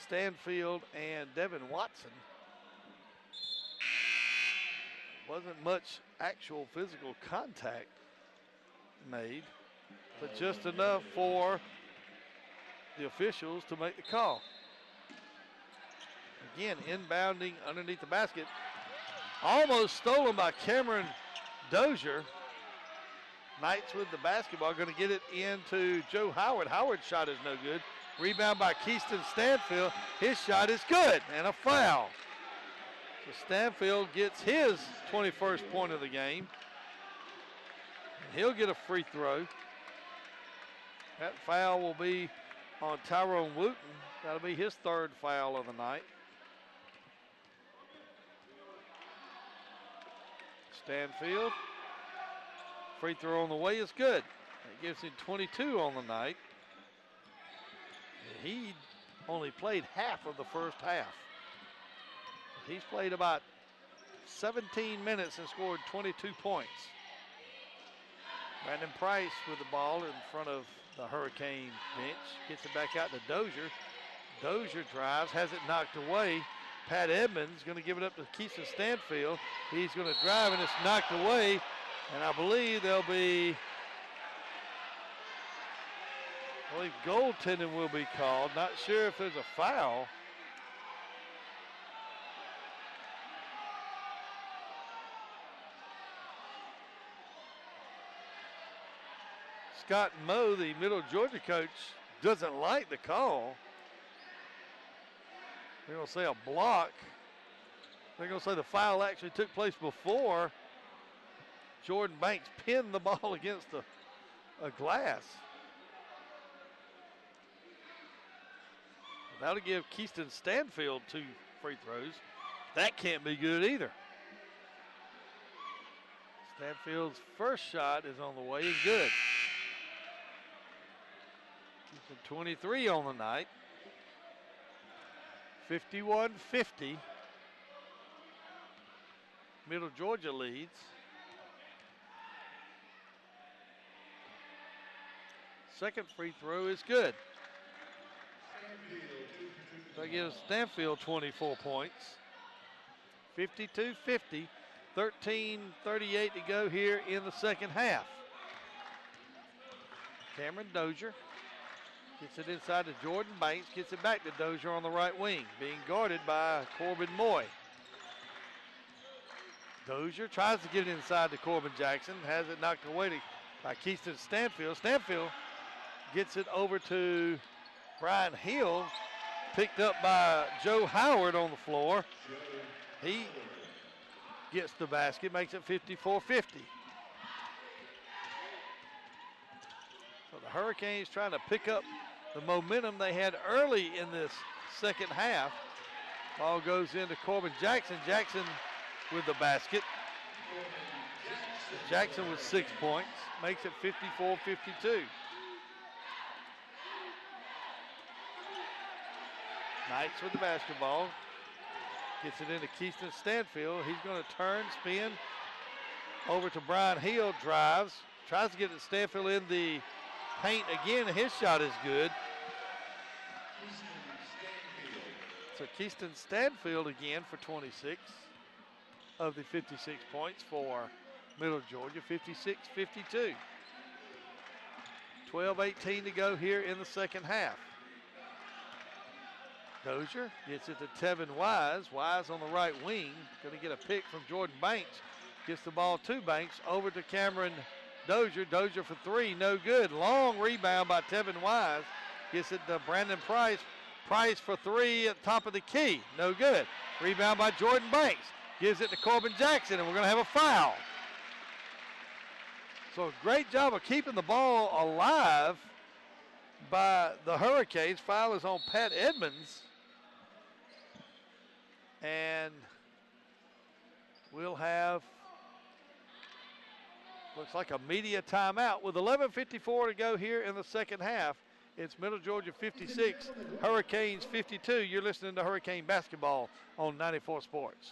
Stanfield and Devin Watson. Wasn't much actual physical contact made, but just enough for the officials to make the call. Again, inbounding underneath the basket. Almost stolen by Cameron Dozier. Knights with the basketball, going to get it into Joe Howard. Howard's shot is no good. Rebound by Keyston Stanfield. His shot is good, and a foul. So Stanfield gets his 21st point of the game. And he'll get a free throw. That foul will be on Tyrone Wooten. That'll be his third foul of the night. Stanfield. Free throw on the way is good. That gives him 22 on the night. He only played half of the first half. He's played about 17 minutes and scored 22 points. Brandon Price with the ball in front of the Hurricane bench. Gets it back out to Dozier. Dozier drives, has it knocked away. Pat Edmonds going to give it up to Keyston Stanfield. He's going to drive, and it's knocked away. And I believe goaltending will be called. Not sure if there's a foul. Scott Moe, the Middle Georgia coach, doesn't like the call. They're going to say a block. They're going to say the foul actually took place before Jordan Banks pinned the ball against a glass. That'll give Keyston Stanfield 2 free throws. That can't be good either. Stanfield's first shot is on the way and good. Keyston 23 on the night. 51-50. Middle Georgia leads. Second free throw is good. That gives Stanfield 24 points. 52-50, 13:38 to go here in the second half. Cameron Dozier gets it inside to Jordan Banks, gets it back to Dozier on the right wing, being guarded by Corbin Moy. Dozier tries to get it inside to Corbin Jackson, has it knocked away by Keyston Stanfield. Stanfield gets it over to Brian Hill, picked up by Joe Howard on the floor. He gets the basket, makes it 54-50. So the Hurricanes trying to pick up the momentum they had early in this second half. Ball goes into Corbin Jackson. Jackson with the basket. Jackson with 6 points, makes it 54-52. Knights with the basketball. Gets it into Keyston Stanfield. He's going to turn, spin, over to Brian Hill, drives, tries to get it Stanfield in the paint again. His shot is good. So Keyston Stanfield again for 26 of the 56 points for Middle Georgia, 56-52. 12:18 to go here in the second half. Dozier gets it to Tevin Wise. Wise on the right wing. Going to get a pick from Jordan Banks. Gets the ball to Banks. Over to Cameron Dozier. Dozier for three. No good. Long rebound by Tevin Wise. Gets it to Brandon Price. Price for three at the top of the key. No good. Rebound by Jordan Banks. Gives it to Corbin Jackson, and we're going to have a foul. So a great job of keeping the ball alive by the Hurricanes. Foul is on Pat Edmonds. And we'll have, looks like a media timeout. With 11:54 to go here in the second half, it's Middle Georgia 56, Hurricanes 52. You're listening to Hurricane Basketball on 94 Sports.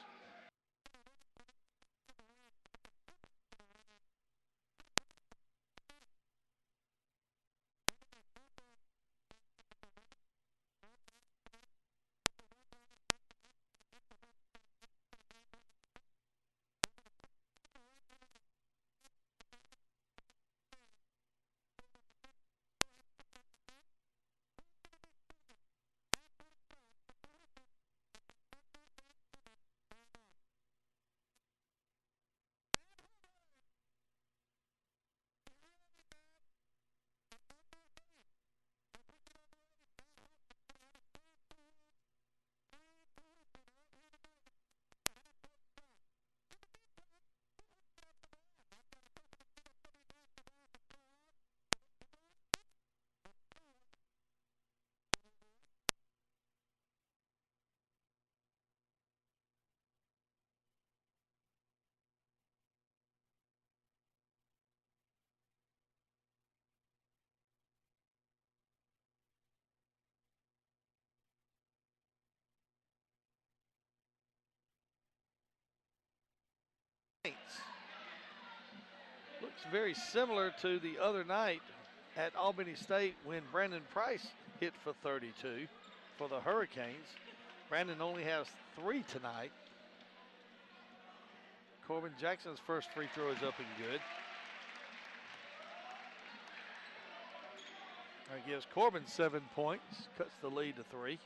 Looks very similar to the other night at Albany State when Brandon Price hit for 32 for the Hurricanes. Brandon only has 3 tonight. Corbin Jackson's first free throw is up and good. That gives Corbin 7 points, cuts the lead to 3.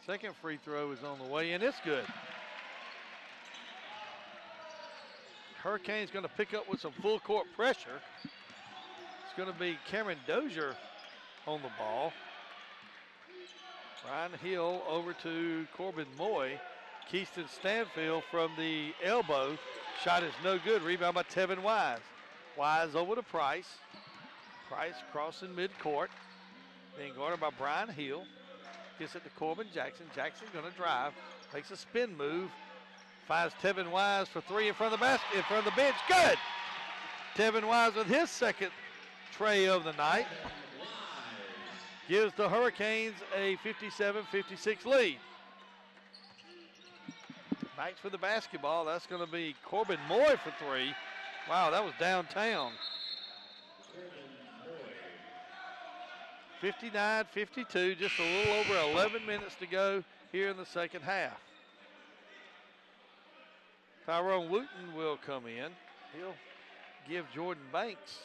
Second free throw is on the way, and it's good. Hurricanes going to pick up with some full court pressure. It's going to be Cameron Dozier on the ball. Brian Hill over to Corbin Moy. Keyston Stanfield from the elbow. Shot is no good. Rebound by Tevin Wise. Wise over to Price. Price crossing midcourt. Being guarded by Brian Hill. Gets it to Corbin Jackson. Jackson going to drive. Makes a spin move. Finds Tevin Wise for 3 in front of the basket, in front of the bench. Good! Tevin Wise with his second tray of the night. Gives the Hurricanes a 57-56 lead. Banks for the basketball. That's going to be Corbin Moy for 3. Wow, that was downtown. 59-52, just a little over 11 minutes to go here in the second half. Tyrone Wooten will come in. He'll give Jordan Banks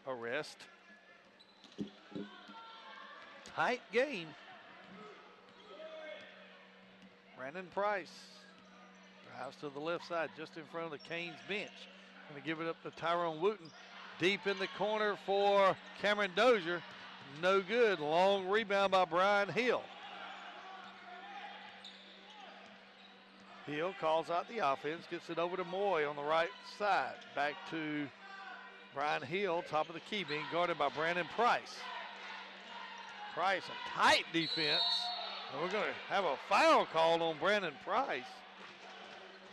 a rest. Tight game. Brandon Price drives to the left side just in front of the Canes bench. Going to give it up to Tyrone Wooten. Deep in the corner for Cameron Dozier. No good. Long rebound by Brian Hill. Hill calls out the offense, gets it over to Moy on the right side. Back to Brian Hill, top of the key, being guarded by Brandon Price. Price, a tight defense. And we're going to have a foul called on Brandon Price.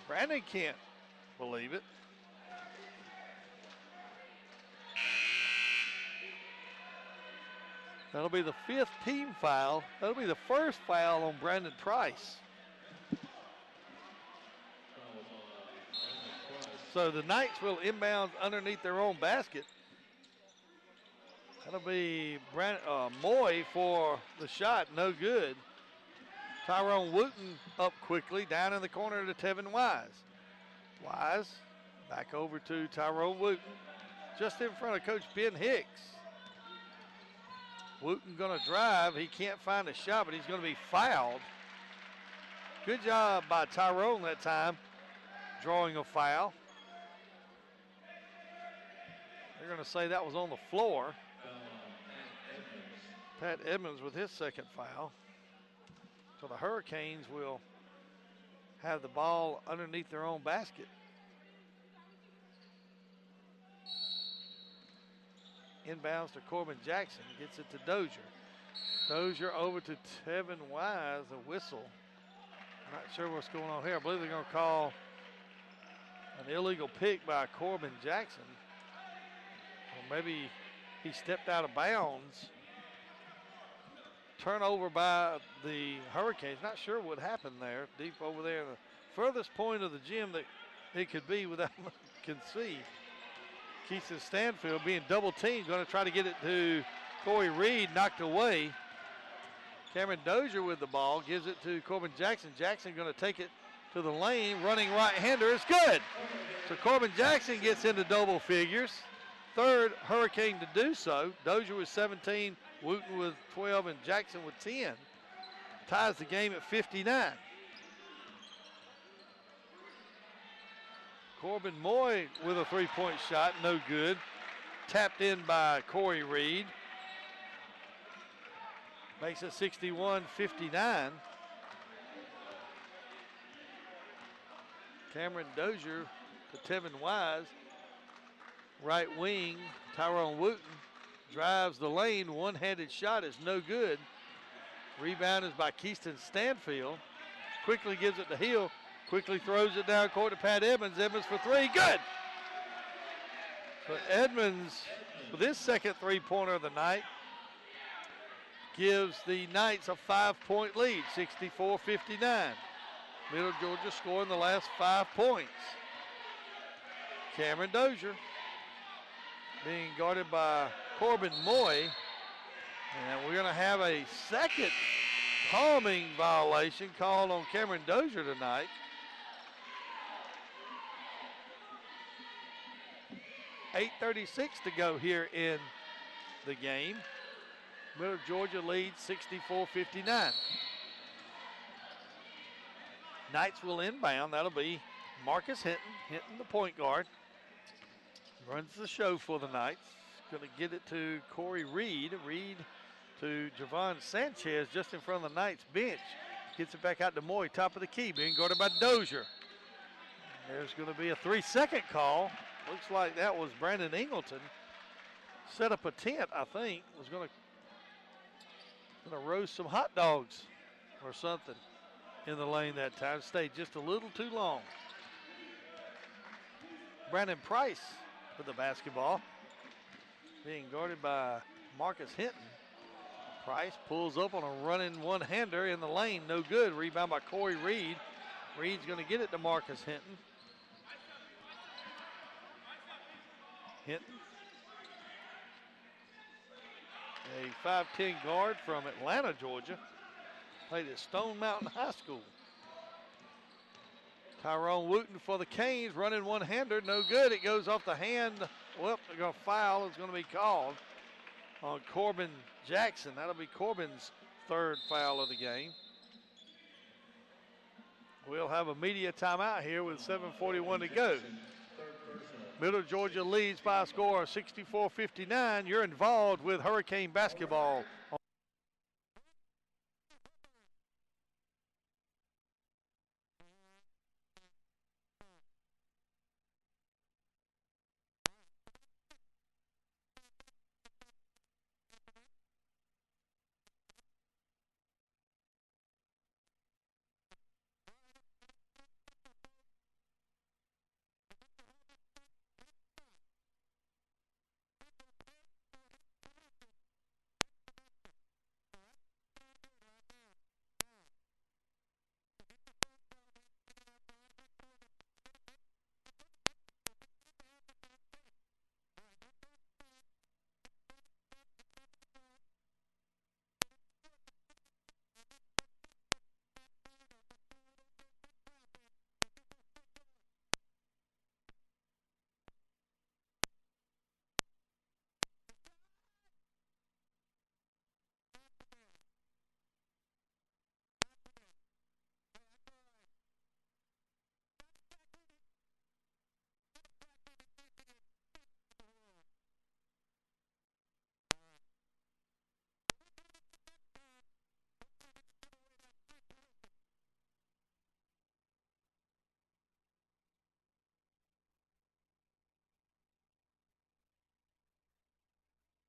Brandon can't believe it. That'll be the 5th team foul. That'll be the first foul on Brandon Price. So the Knights will inbound underneath their own basket. That'll be Moy for the shot, no good. Tyrone Wooten up quickly, down in the corner to Tevin Wise. Wise back over to Tyrone Wooten, just in front of Coach Ben Hicks. Wooten gonna drive, he can't find a shot, but he's gonna be fouled. Good job by Tyrone that time, drawing a foul. They're gonna say that was on the floor. Pat Edmonds with his second foul. So the Hurricanes will have the ball underneath their own basket. Inbounds to Corbin Jackson, gets it to Dozier. Dozier over to Tevin Wise, a whistle. Not sure what's going on here. I believe they're going to call an illegal pick by Corbin Jackson. Or maybe he stepped out of bounds. Turnover by the Hurricanes. Not sure what happened there. Deep over there, the furthest point of the gym that it could be without can see. Keeson Stanfield being double teamed, going to try to get it to Corey Reed, knocked away. Cameron Dozier with the ball, gives it to Corbin Jackson. Jackson going to take it to the lane, running right-hander, it's good. So Corbin Jackson gets into double figures. Third Hurricane to do so. Dozier with 17, Wooten with 12, and Jackson with 10. Ties the game at 59. Corbin Moy with a three-point shot, no good. Tapped in by Corey Reed. Makes it 61-59. Cameron Dozier to Tevin Wise. Right wing, Tyrone Wooten drives the lane. One-handed shot is no good. Rebound is by Keaston Stanfield. Quickly gives it to Hill. Quickly throws it down court to Pat Edmonds. Edmonds for three, good. So Edmonds, with his second three-pointer of the night, gives the Knights a 5-point lead, 64-59. Middle Georgia scoring the last 5 points. Cameron Dozier being guarded by Corbin Moy. And we're going to have a second palming violation called on Cameron Dozier tonight. .8:36 to go here in the game. Middle Georgia leads 64-59. Knights will inbound. That'll be Marcus Hinton. Hinton, the point guard. Runs the show for the Knights. Going to get it to Corey Reed. Reed to Javon Sanchez just in front of the Knights bench. Gets it back out to Moy, top of the key, being guarded by Dozier. There's going to be a 3-second call. Looks like that was Brandon Ingleton. Set up a tent, I think. Was going to roast some hot dogs or something in the lane that time. Stayed just a little too long. Brandon Price with the basketball. Being guarded by Marcus Hinton. Price pulls up on a running one-hander in the lane. No good. Rebound by Corey Reed. Reed's going to get it to Marcus Hinton. Hinton, a 5'10" guard from Atlanta, Georgia. Played at Stone Mountain High School. Tyrone Wooten for the Canes, running one-hander, no good. It goes off the hand. Well, they're going to foul. It's going to be called on Corbin Jackson. That'll be Corbin's third foul of the game. We'll have a media timeout here with 7:41 to go. Middle Georgia leads by a score of 64-59. You're involved with Hurricane basketball.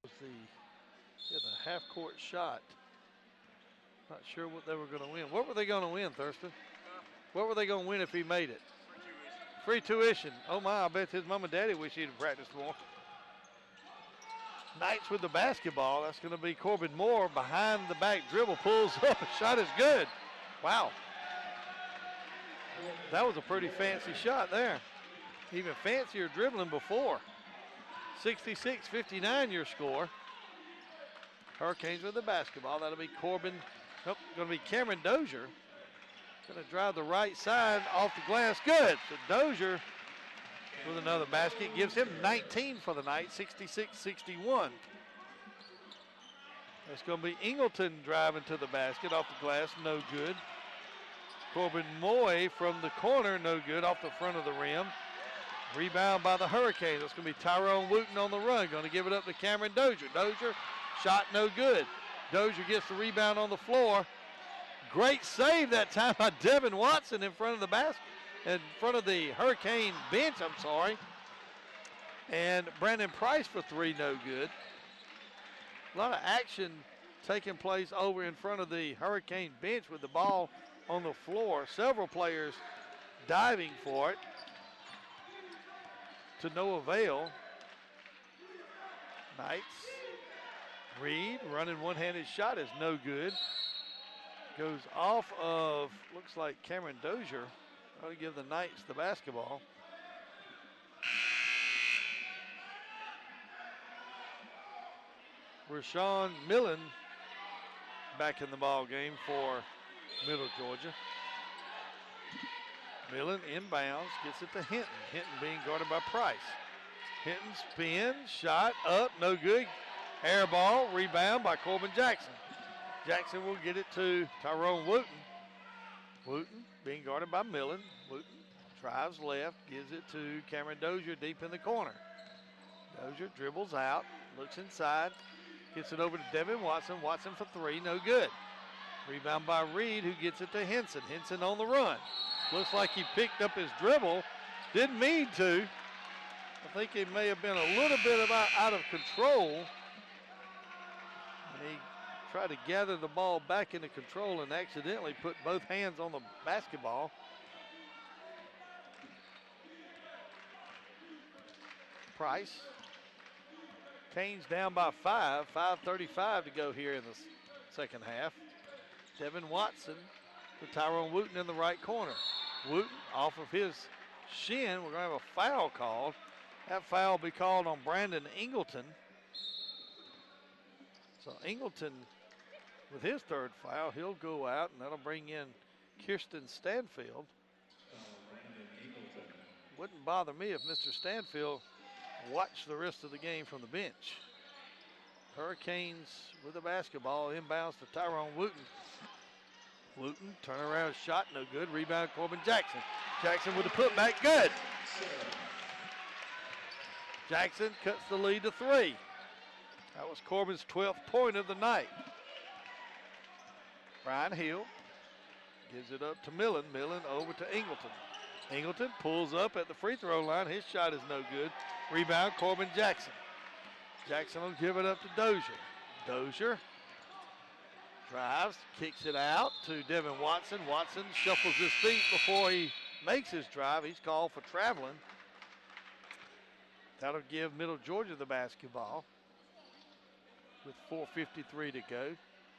Was the half-court shot. Not sure what they were going to win. What were they going to win, Thurston? What were they going to win if he made it? Free tuition. Oh my, I bet his mom and daddy wish he'd have practiced more. Knights with the basketball. That's going to be Corbin Moore behind the back dribble, pulls up, shot is good. Wow. That was a pretty fancy shot there. Even fancier dribbling before. 66-59 your score. Hurricanes with the basketball. That'll be Corbin. Nope, going to be Cameron Dozier. Going to drive the right side off the glass. Good. So Dozier with another basket gives him 19 for the night, 66-61. That's going to be Ingleton driving to the basket off the glass, no good. Corbin Moy from the corner, no good, off the front of the rim. Rebound by the Hurricanes. That's going to be Tyrone Wooten on the run. Going to give it up to Cameron Dozier. Dozier, shot no good. Dozier gets the rebound on the floor. Great save that time by Devin Watson in front of the basket, in front of the Hurricane bench, I'm sorry. And Brandon Price for three, no good. A lot of action taking place over in front of the Hurricane bench with the ball on the floor. Several players diving for it to no avail. Knights. Reed running one-handed shot is no good. Goes off of, looks like Cameron Dozier. I'll give the Knights the basketball. Rashawn Millen back in the ball game for Middle Georgia. Millen inbounds, gets it to Hinton. Hinton being guarded by Price. Hinton spin, shot up, no good. Air ball, rebound by Corbin Jackson. Jackson will get it to Tyrone Wooten. Wooten being guarded by Millen. Wooten drives left, gives it to Cameron Dozier deep in the corner. Dozier dribbles out, looks inside, gets it over to Devin Watson. Watson for three, no good. Rebound by Reed, who gets it to Henson. Henson on the run. Looks like he picked up his dribble. Didn't mean to. I think he may have been a little bit out of control. And he tried to gather the ball back into control and accidentally put both hands on the basketball. Price. Canes down by 5:35 to go here in the second half. Devin Watson to Tyrone Wooten in the right corner. Wooten off of his shin. We're going to have a foul called. That foul will be called on Brandon Ingleton. So Ingleton, with his third foul, he'll go out, and that'll bring in Kirsten Stanfield. Wouldn't bother me if Mr. Stanfield watched the rest of the game from the bench. Hurricanes with the basketball, inbounds to Tyrone Wooten. Wooten, turnaround shot, no good. Rebound, Corbin Jackson. Jackson with the putback, good. Jackson cuts the lead to three. That was Corbin's 12th point of the night. Brian Hill gives it up to Millen. Millen over to Ingleton. Ingleton pulls up at the free throw line. His shot is no good. Rebound, Corbin Jackson. Jackson will give it up to Dozier. Dozier drives, kicks it out to Devin Watson. Watson shuffles his feet before he makes his drive. He's called for traveling. That'll give Middle Georgia the basketball with 4:53 to go.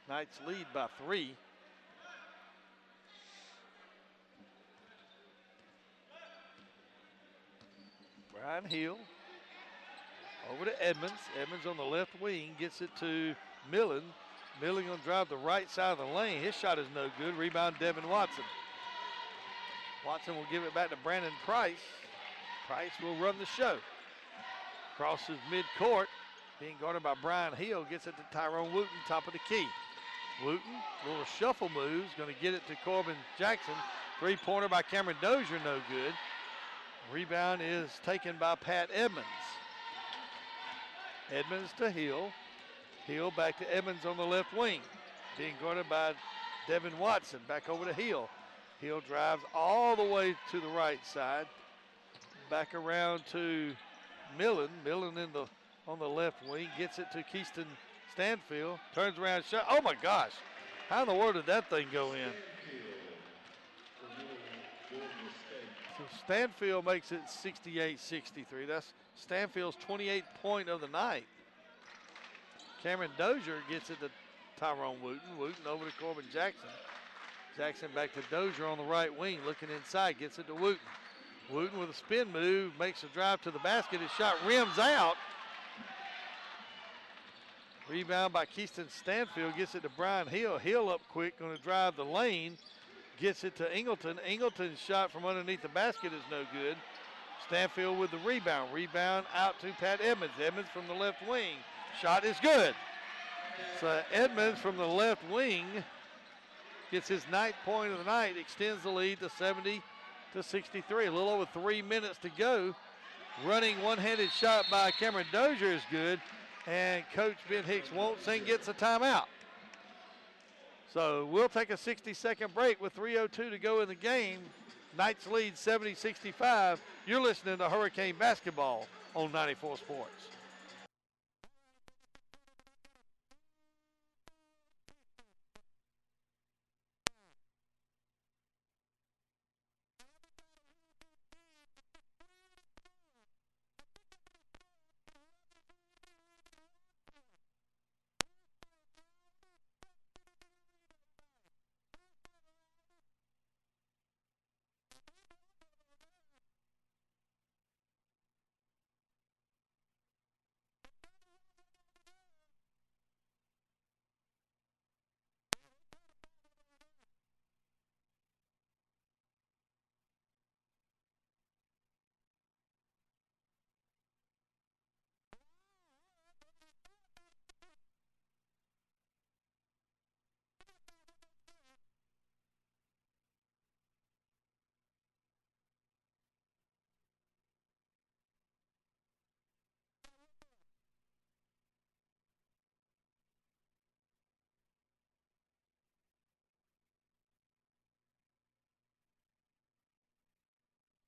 Knights lead by 3. Brian Hill over to Edmonds. Edmonds on the left wing gets it to Millen. Millen gonna drive the right side of the lane. His shot is no good. Rebound Devin Watson. Watson will give it back to Brandon Price. Price will run the show. Crosses midcourt. Being guarded by Brian Hill, gets it to Tyrone Wooten, top of the key. Wooten, little shuffle moves, going to get it to Corbin Jackson. Three-pointer by Cameron Dozier, no good. Rebound is taken by Pat Edmonds. Edmonds to Hill. Hill back to Edmonds on the left wing. Being guarded by Devin Watson, back over to Hill. Hill drives all the way to the right side. Back around to Millen. Millen in the on the left wing, gets it to Keyston Stanfield, turns around, shot. Oh my gosh, how in the world did that thing go in? So Stanfield makes it 68-63. That's Stanfield's 28th point of the night. Cameron Dozier gets it to Tyrone Wooten. Wooten over to Corbin Jackson. Jackson back to Dozier on the right wing, looking inside, gets it to Wooten. Wooten with a spin move, makes a drive to the basket. His shot rims out. Rebound by Keyston Stanfield, gets it to Brian Hill. Hill up quick, going to drive the lane. Gets it to Ingleton. Ingleton's shot from underneath the basket is no good. Stanfield with the rebound. Rebound out to Pat Edmonds. Edmonds from the left wing. Shot is good. So Edmonds from the left wing gets his 9th point of the night, extends the lead to 70-63. A little over 3 minutes to go. Running one-handed shot by Cameron Dozier is good. And Coach Ben Hicks won't sing, gets a timeout. So we'll take a 60-second break with 3:02 to go in the game. Knights lead 70-65. You're listening to Hurricane Basketball on 94 Sports.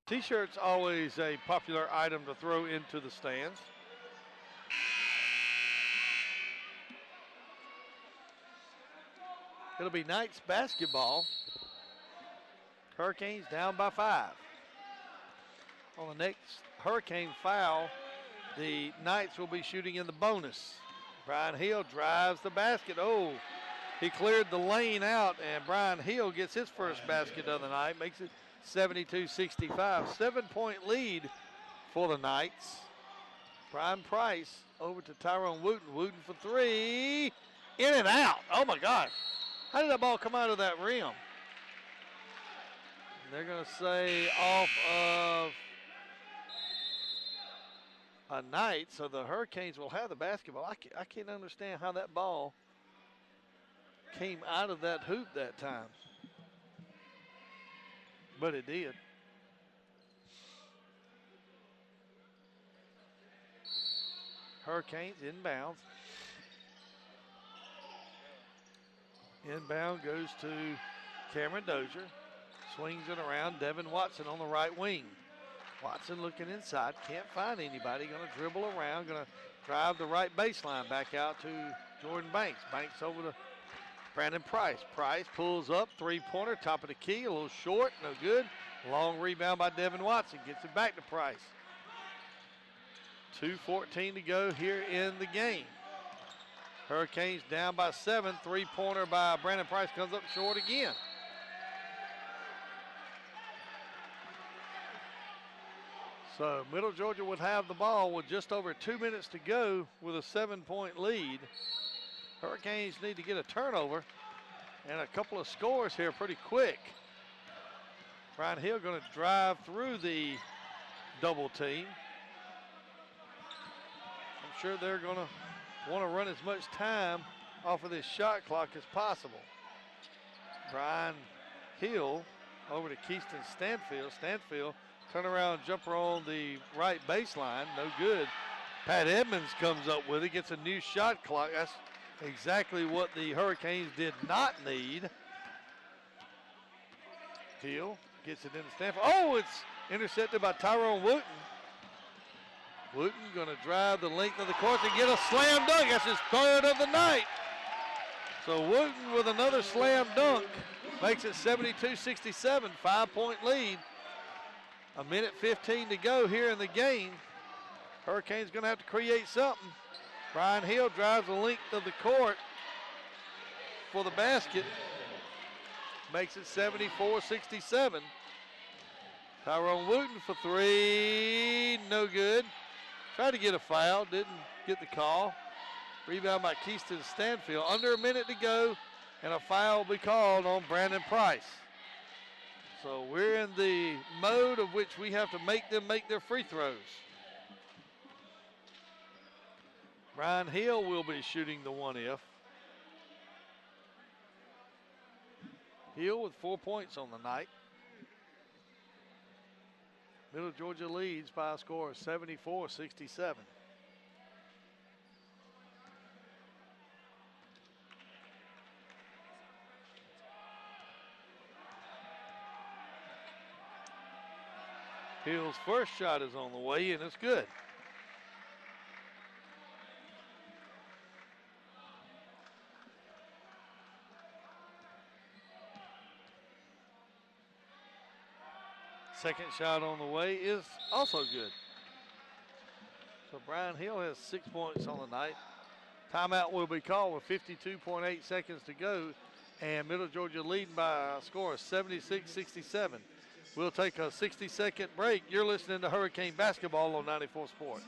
T-shirts always a popular item to throw into the stands. It'll be Knights basketball. Hurricanes down by 5. On the next Hurricane foul, the Knights will be shooting in the bonus. Brian Hill drives the basket. Oh, he cleared the lane out, and Brian Hill gets his first basket of the night, makes it 72-65. 7-point lead for the Knights. Brian Price over to Tyrone Wooten. Wooten for 3. In and out. Oh my gosh. How did that ball come out of that rim? They're going to say off of a Knight, so the Hurricanes will have the basketball. I can't understand how that ball came out of that hoop that time. But it did. Hurricanes inbounds. Inbound goes to Cameron Dozier. Swings it around. Devin Watson on the right wing. Watson looking inside. Can't find anybody. Going to dribble around. Going to drive the right baseline back out to Jordan Banks. Banks over to Brandon Price. Price pulls up. Three-pointer. Top of the key. A little short. No good. Long rebound by Devin Watson. Gets it back to Price. 2:14 to go here in the game. Hurricanes down by 7. Three-pointer by Brandon Price comes up short again. So Middle Georgia would have the ball with just over 2 minutes to go with a 7-point lead. Hurricanes need to get a turnover and a couple of scores here pretty quick. Brian Hill going to drive through the double team. I'm sure they're going to want to run as much time off of this shot clock as possible. Brian Hill over to Keyston Stanfield. Stanfield turnaround jumper on the right baseline, no good. Pat Edmonds comes up with it, gets a new shot clock. That's exactly what the Hurricanes did not need. Hill gets it into Stanfield. Oh, it's intercepted by Tyrone Wooten. Wooten going to drive the length of the court and get a slam dunk. That's his third of the night. So Wooten with another slam dunk makes it 72-67, 5-point lead. A minute 15 to go here in the game. Hurricanes going to have to create something. Brian Hill drives the length of the court for the basket. Makes it 74-67. Tyrone Wooten for three, no good. Tried to get a foul, didn't get the call. Rebound by Keyston Stanfield. Under a minute to go, and a foul will be called on Brandon Price. So we're in the mode of which we have to make them make their free throws. Brian Hill will be shooting the 1-if. Hill with 4 points on the night. Middle Georgia leads by a score of 74-67. Hill's first shot is on the way, and it's good. Second shot on the way is also good. So Brian Hill has 6 points on the night. Timeout will be called with 52.8 seconds to go, and Middle Georgia leading by a score of 76-67. We'll take a 60-second break. You're listening to Hurricane Basketball on 94 Sports.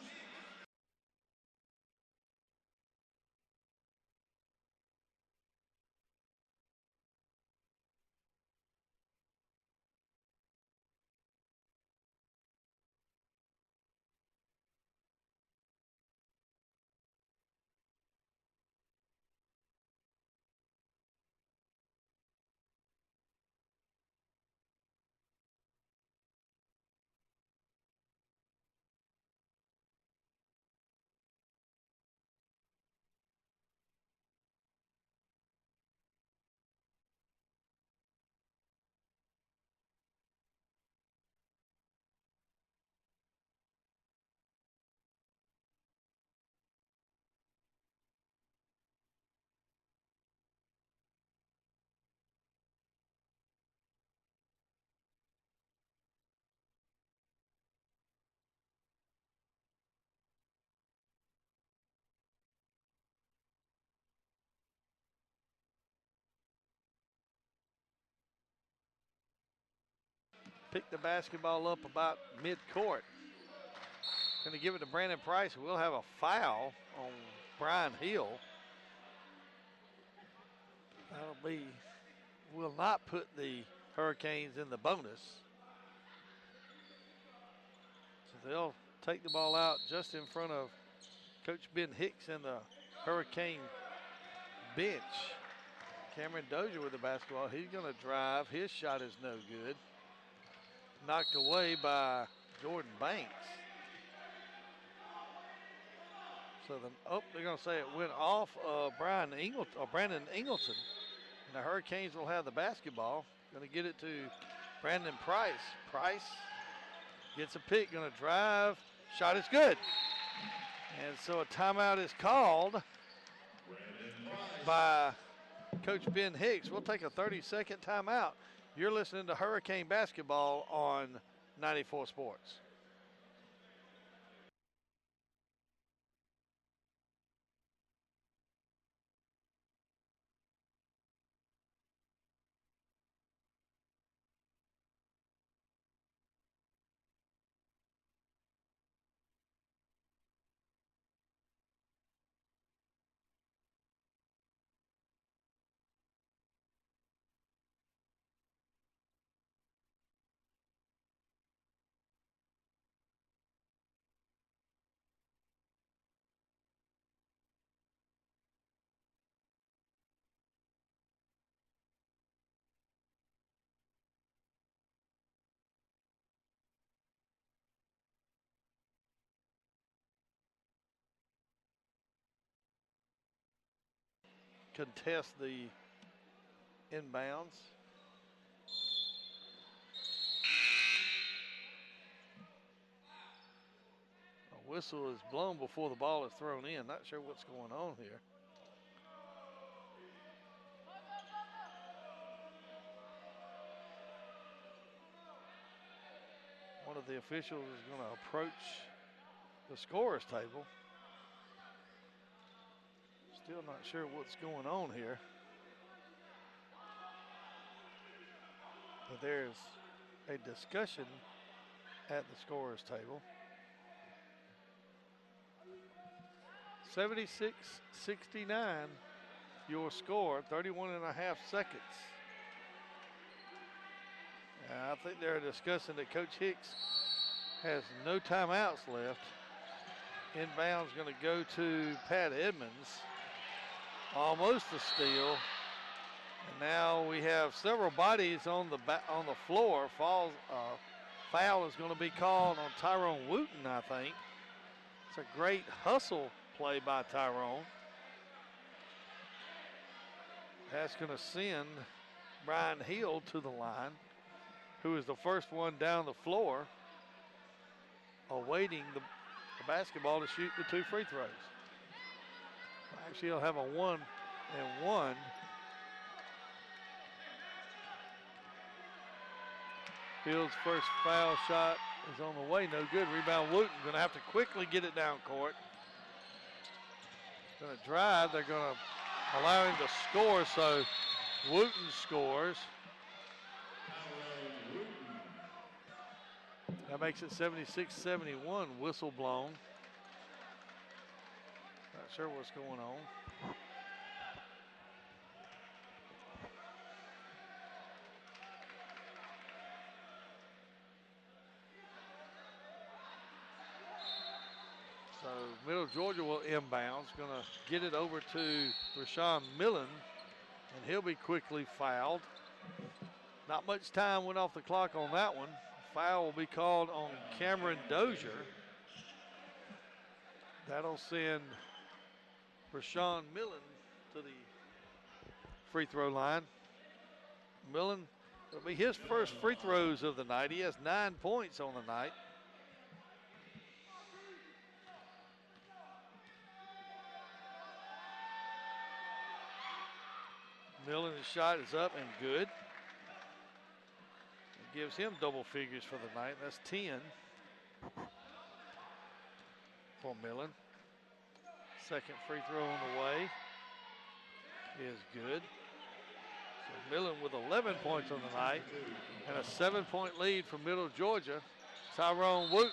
Pick the basketball up about mid-court. Going to give it to Brandon Price. We'll have a foul on Brian Hill. Will not put the Hurricanes in the bonus. So they'll take the ball out just in front of Coach Ben Hicks and the Hurricane bench. Cameron Dozier with the basketball. He's going to drive. His shot is no good. Knocked away by Jordan Banks. So they're going to say it went off Brandon Ingleton. And the Hurricanes will have the basketball. Going to get it to Brandon Price. Price gets a pick, going to drive. Shot is good. And so a timeout is called by Coach Ben Hicks. We'll take a 30-second timeout. You're listening to Hurricane Basketball on 94 Sports. Contest the inbounds. Whistle is blown before the ball is thrown in. Not sure what's going on here. One of the officials is going to approach the scorer's table. Still not sure what's going on here. But there's a discussion at the scorer's table. 76-69, your score, 31.5 seconds. I think they're discussing that Coach Hicks has no timeouts left. Inbound's going to go to Pat Edmonds. Almost a steal. And now we have several bodies on the floor. Foul is going to be called on Tyrone Wooten, I think. It's a great hustle play by Tyrone. That's going to send Brian Hill to the line, who is the first one down the floor, awaiting the basketball to shoot the 2 free throws. Actually, he'll have a 1-and-1. Field's first foul shot is on the way, no good. Rebound Wooten, gonna have to quickly get it down court. Gonna drive, they're gonna allow him to score, so Wooten scores. That makes it 76-71, whistle blown. Not sure what's going on. So Middle Georgia will inbounds, gonna get it over to Rashawn Millen, and he'll be quickly fouled. Not much time went off the clock on that one. Foul will be called on Cameron Dozier. That'll send Rashawn Millen to the free throw line. Millen, it'll be his first free throws of the night. He has 9 points on the night. Millen's shot is up and good. It gives him double figures for the night. That's 10 for Millen. Second free throw on the way is good. So Millen with 11 points on the night and a 7-point lead for Middle Georgia. Tyrone Wooten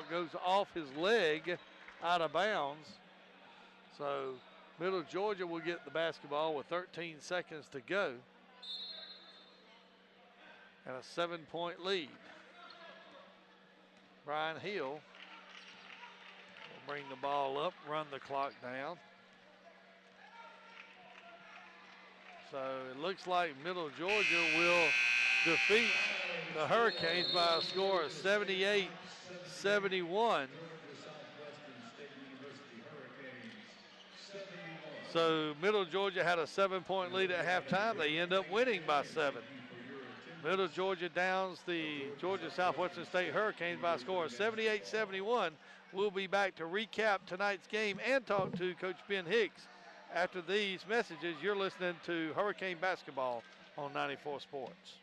goes off his leg out of bounds. So Middle Georgia will get the basketball with 13 seconds to go. And a 7-point lead. Brian Hill will bring the ball up, run the clock down. So it looks like Middle Georgia will defeat the Hurricanes by a score of 78-71. So Middle Georgia had a 7-point lead at halftime. They end up winning by 7. Middle Georgia downs the Georgia Southwestern State Hurricanes by a score of 78-71. We'll be back to recap tonight's game and talk to Coach Ben Hicks. After these messages, you're listening to Hurricane Basketball on 94 Sports.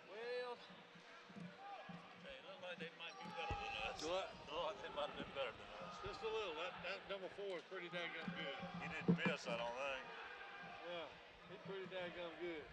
Well, they look like they might be better than us. What? Thought they might have been better than us. Just a little. That number 4 is pretty daggone good. He didn't miss, I don't think. Yeah, he's pretty daggone good.